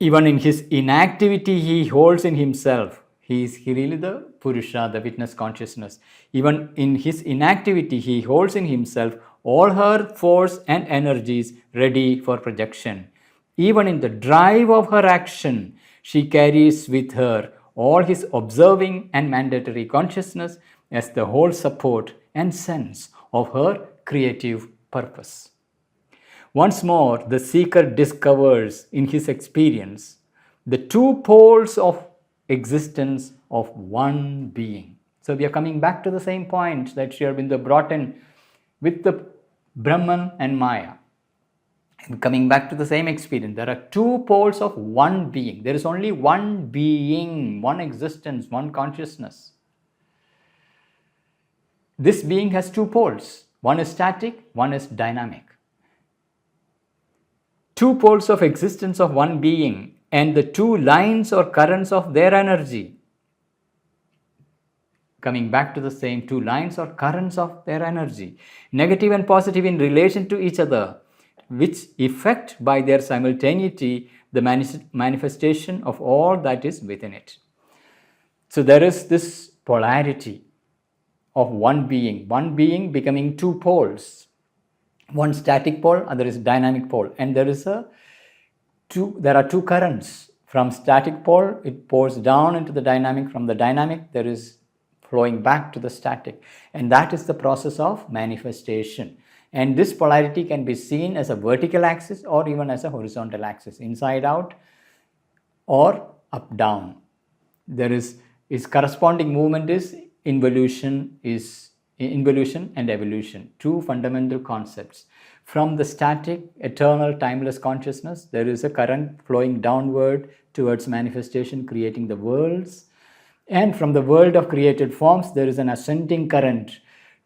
Even in his inactivity, he holds in himself. He is really the Purusha, the witness consciousness. Even in his inactivity, he holds in himself all her force and energies ready for projection. Even in the drive of her action, she carries with her all his observing and mandatory consciousness as the whole support and sense of her creative purpose. Once more, the seeker discovers in his experience the two poles of existence of one being. So we are coming back to the same point that Sri Aurobindo brought in with the Brahman and Maya. And coming back to the same experience, there are two poles of one being. There is only one being, one existence, one consciousness. This being has two poles. One is static, one is dynamic. Two poles of existence of one being and the two lines or currents of their energy. Coming back to the same two lines or currents of their energy, negative and positive in relation to each other, which effect by their simultaneity the manifestation of all that is within it. So there is this polarity of one being becoming two poles. One static pole, other is dynamic pole, and there are two currents. From static pole, it pours down into the dynamic. From the dynamic, there is flowing back to the static, and that is the process of manifestation. And this polarity can be seen as a vertical axis or even as a horizontal axis, inside out or up down. There is its corresponding movement is involution and evolution, two fundamental concepts. From the static, eternal, timeless consciousness, there is a current flowing downward towards manifestation, creating the worlds. And from the world of created forms, there is an ascending current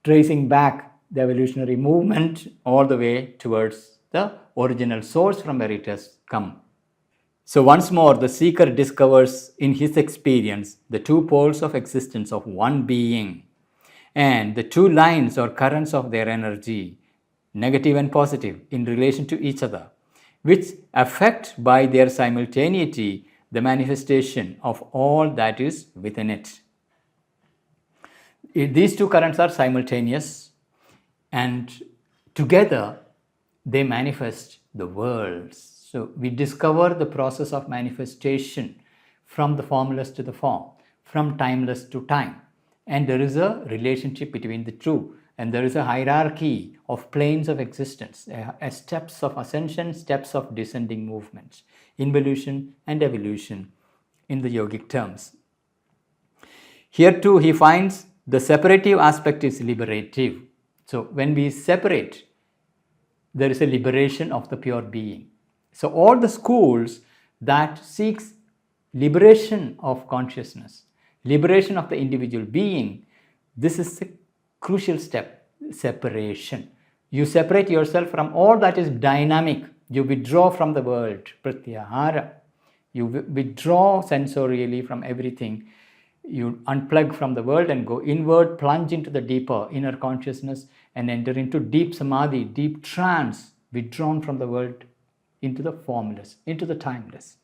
tracing back the evolutionary movement all the way towards the original source from where it has come. So once more, the seeker discovers in his experience the two poles of existence of one being And the two lines or currents of their energy, negative and positive, in relation to each other, which affect by their simultaneity the manifestation of all that is within it. These two currents are simultaneous, and together they manifest the worlds. So we discover the process of manifestation from the formless to the form, from timeless to time. And there is a relationship between the two. And there is a hierarchy of planes of existence, steps of ascension, steps of descending movements, involution and evolution in the yogic terms. Here too he finds the separative aspect is liberative. So when we separate, there is a liberation of the pure being. So all the schools that seeks liberation of consciousness, liberation of the individual being, this is the crucial step, separation. You separate yourself from all that is dynamic. You withdraw from the world, pratyahara. You withdraw sensorially from everything. You unplug from the world and go inward, plunge into the deeper inner consciousness and enter into deep samadhi, deep trance, withdrawn from the world into the formless, into the timeless.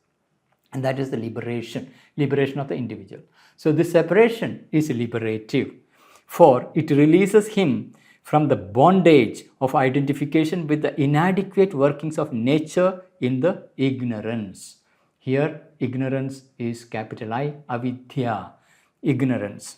And that is the liberation of the individual. So this separation is liberative, for it releases him from the bondage of identification with the inadequate workings of nature in the ignorance. Here, ignorance is capital I, avidya, ignorance.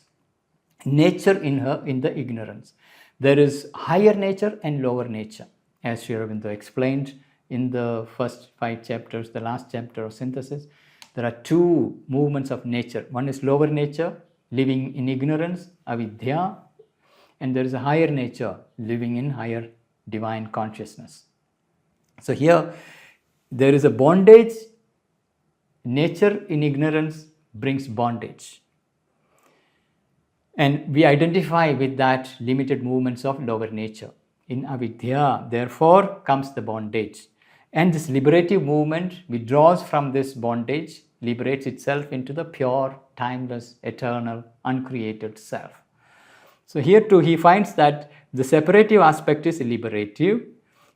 Nature in the ignorance. There is higher nature and lower nature, as Aurobindo explained in the first 5 chapters, the last chapter of synthesis. There are 2 movements of nature. One is lower nature, living in ignorance, avidya, and there is a higher nature, living in higher divine consciousness. So here, there is a bondage. Nature in ignorance brings bondage. And we identify with that limited movements of lower nature. In avidya, therefore, comes the bondage. And this liberative movement withdraws from this bondage, liberates itself into the pure, timeless, eternal, uncreated self. So here too he finds that the separative aspect is liberative,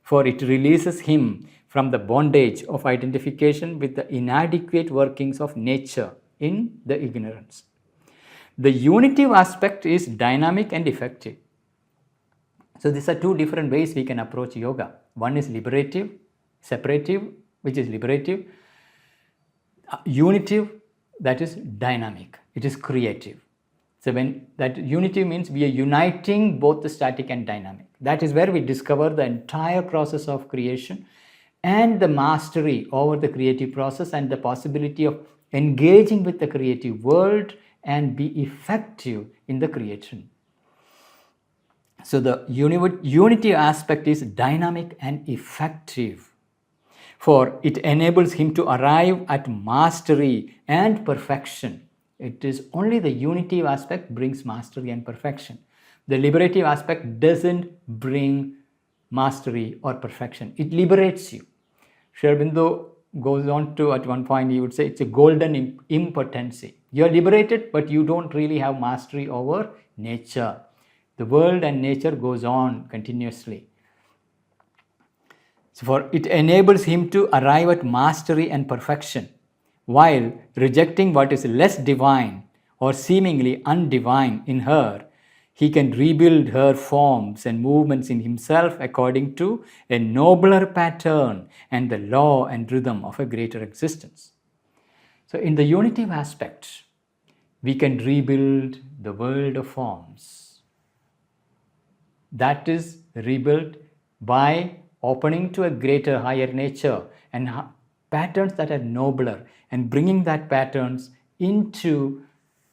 for it releases him from the bondage of identification with the inadequate workings of nature in the ignorance. The unitive aspect is dynamic and effective. So these are 2 different ways we can approach yoga. One is liberative, separative, which is liberative. Unitive, that is dynamic, it is creative. So when that unity means we are uniting both the static and dynamic. That is where we discover the entire process of creation and the mastery over the creative process and the possibility of engaging with the creative world and be effective in the creation. So the unity aspect is dynamic and effective, for it enables him to arrive at mastery and perfection. It is only the unitive aspect brings mastery and perfection. The liberative aspect doesn't bring mastery or perfection. It liberates you. Aurobindo goes on to, at one point, he would say it's a golden impotency. You are liberated, but you don't really have mastery over nature. The world and nature goes on continuously. So for it enables him to arrive at mastery and perfection, while rejecting what is less divine or seemingly undivine in her, he can rebuild her forms and movements in himself according to a nobler pattern and the law and rhythm of a greater existence. So in the unitive aspect, we can rebuild the world of forms. That is rebuilt by opening to a greater, higher nature and patterns that are nobler, and bringing that patterns into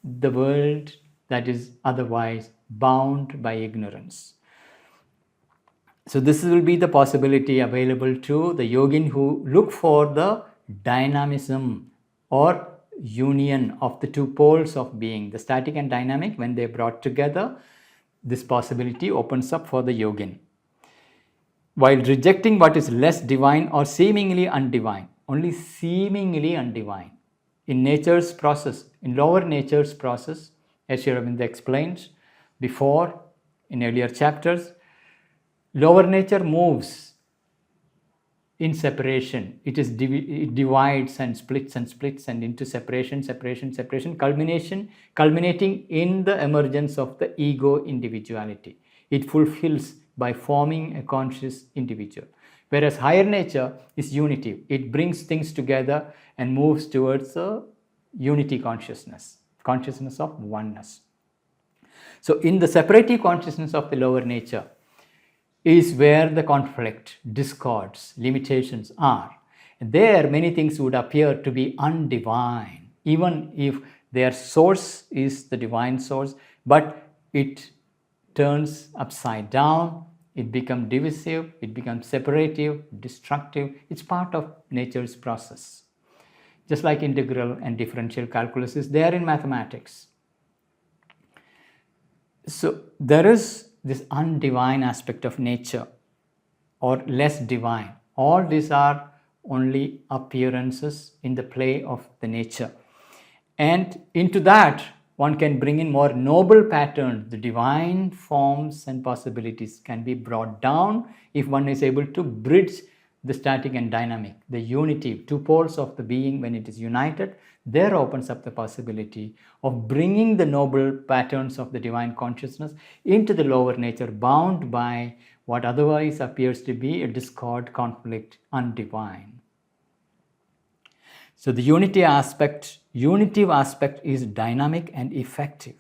the world that is otherwise bound by ignorance. So this will be the possibility available to the yogin who look for the dynamism or union of the 2 poles of being, the static and dynamic. When they are brought together, this possibility opens up for the yogin, while rejecting what is less divine or seemingly undivine. Only seemingly undivine. In nature's process, in lower nature's process, as Aurobindo explains, before in earlier chapters. Lower nature moves in separation. It divides and splits and into separation, culminating in the emergence of the ego individuality. It fulfills by forming a conscious individual. Whereas higher nature is unity. It brings things together and moves towards a unity consciousness of oneness. So in the separative consciousness of the lower nature is where the conflict, discords, limitations are. There many things would appear to be undivine, even if their source is the divine source, but it turns upside down, it becomes divisive, it becomes separative, destructive. It's part of nature's process. Just like integral and differential calculus is there in mathematics. So there is this undivine aspect of nature, or less divine. All these are only appearances in the play of the nature. And into that, one can bring in more noble patterns. The divine forms and possibilities can be brought down if one is able to bridge the static and dynamic, the unity, two poles of the being. When it is united, there opens up the possibility of bringing the noble patterns of the divine consciousness into the lower nature, bound by what otherwise appears to be a discord, conflict, undivine. So the unitive aspect is dynamic and effective,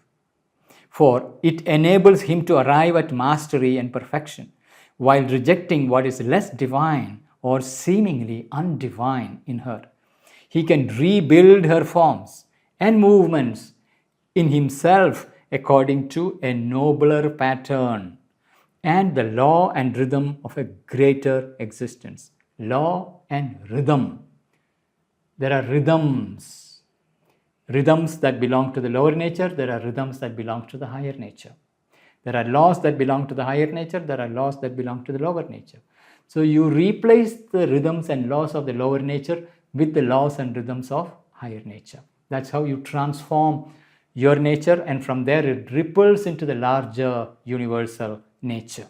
for it enables him to arrive at mastery and perfection, while rejecting what is less divine or seemingly undivine in her. He can rebuild her forms and movements in himself according to a nobler pattern and the law and rhythm of a greater existence. Law and rhythm. There are rhythms that belong to the lower nature, there are rhythms that belong to the higher nature. There are laws that belong to the higher nature, there are laws that belong to the lower nature. So you replace the rhythms and laws of the lower nature with the laws and rhythms of higher nature. That's how you transform your nature, and from there it ripples into the larger universal nature.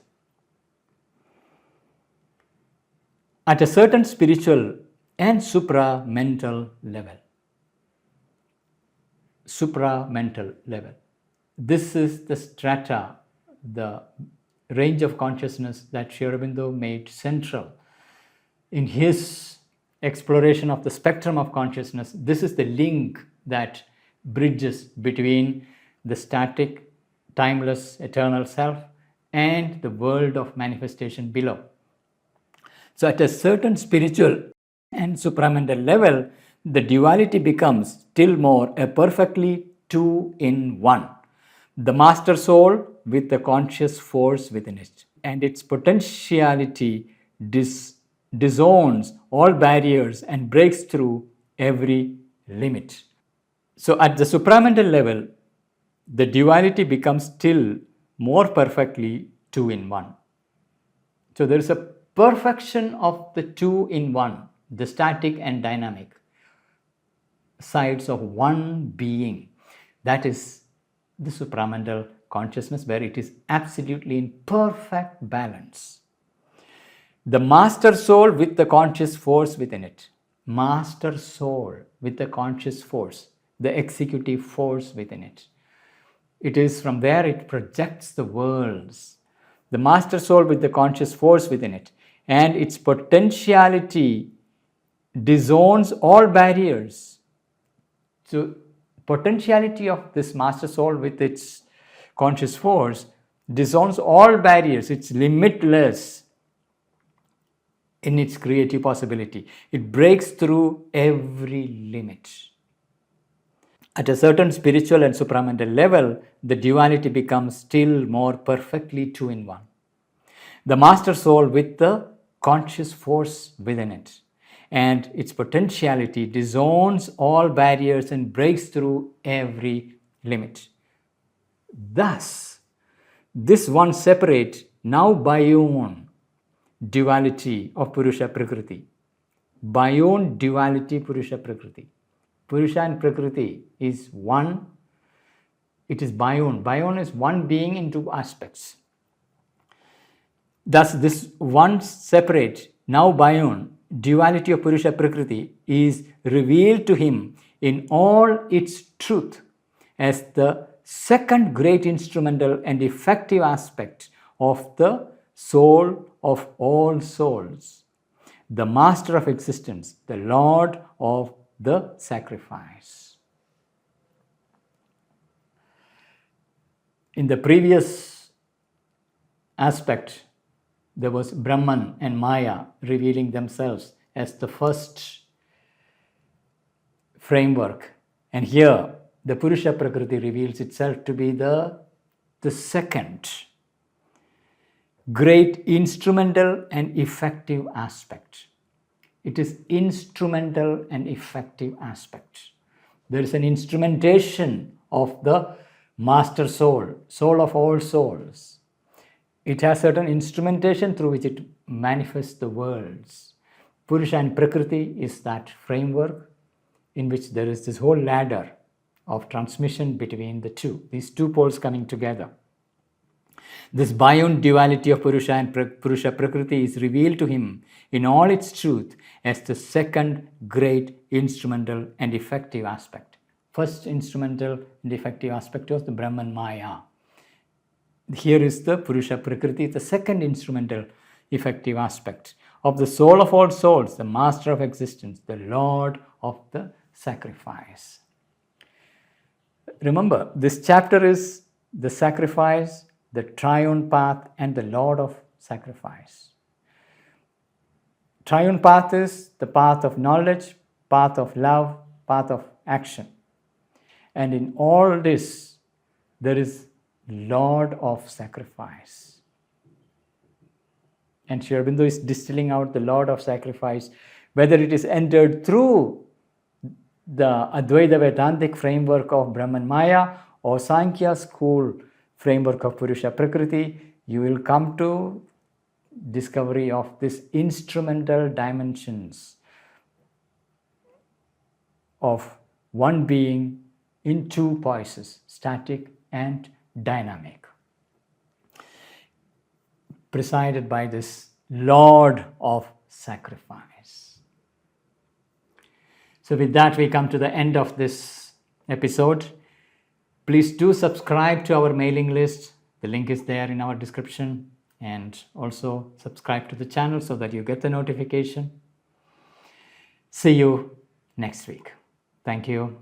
At a certain spiritual and supramental level. This is the strata, the range of consciousness that Aurobindo made central in his exploration of the spectrum of consciousness. This is the link that bridges between the static, timeless, eternal self and the world of manifestation below. So at a certain spiritual and supramental level, the duality becomes still more a perfectly two-in-one. The master soul with the conscious force within it, and its potentiality disowns all barriers and breaks through every limit. So at the supramental level, the duality becomes still more perfectly two-in-one. So there is a perfection of the two-in-one, the static and dynamic sides of one being. That is the supramental consciousness, where it is absolutely in perfect balance. The master soul with the conscious force within it. Master soul with the conscious force, the executive force within it. It is from there it projects the worlds. The master soul with the conscious force within it, and its potentiality disowns all barriers. So potentiality of this master soul with its conscious force disowns all barriers. It's limitless in its creative possibility. It breaks through every limit. At a certain spiritual and supramental level, the duality becomes still more perfectly two-in-one. The master soul with the conscious force within it, and its potentiality disowns all barriers and breaks through every limit. Thus, this one separate, now bione duality of Purusha Prakriti. Bione duality Purusha Prakriti. Purusha and Prakriti is one. It is Bayun. Bayun is one being in two aspects. Thus, this one separate, now Bayun, duality of Purusha Prakriti is revealed to him in all its truth as the second great instrumental and effective aspect of the soul of all souls, the master of existence, the Lord of the sacrifice. In the previous aspect, there was Brahman and Maya revealing themselves as the first framework. And here, the Purusha Prakriti reveals itself to be the second great instrumental and effective aspect. It is instrumental and effective aspect. There is an instrumentation of the master soul, soul of all souls. It has certain instrumentation through which it manifests the worlds. Purusha and Prakriti is that framework in which there is this whole ladder of transmission between the two, these two poles coming together. This Bayun duality of Purusha and Purusha Prakriti is revealed to him in all its truth as the second great instrumental and effective aspect. First instrumental and effective aspect was the Brahman Maya. Here is the Purusha Prakriti, the second instrumental effective aspect of the soul of all souls, the master of existence, the Lord of the sacrifice. Remember, this chapter is the sacrifice, the triune path, and the Lord of sacrifice. Triune path is the path of knowledge, path of love, path of action. And in all this, there is Lord of sacrifice. And Sri Aurobindo is distilling out the Lord of sacrifice, whether it is entered through the Advaita Vedantic framework of Brahman Maya or Sankhya school framework of Purusha Prakriti, you will come to discovery of this instrumental dimensions of one being in two poises, static and dynamic, presided by this Lord of sacrifice. So with that, we come to the end of this episode. Please do subscribe to our mailing list. The link is there in our description. And also subscribe to the channel so that you get the notification. See you next week. Thank you.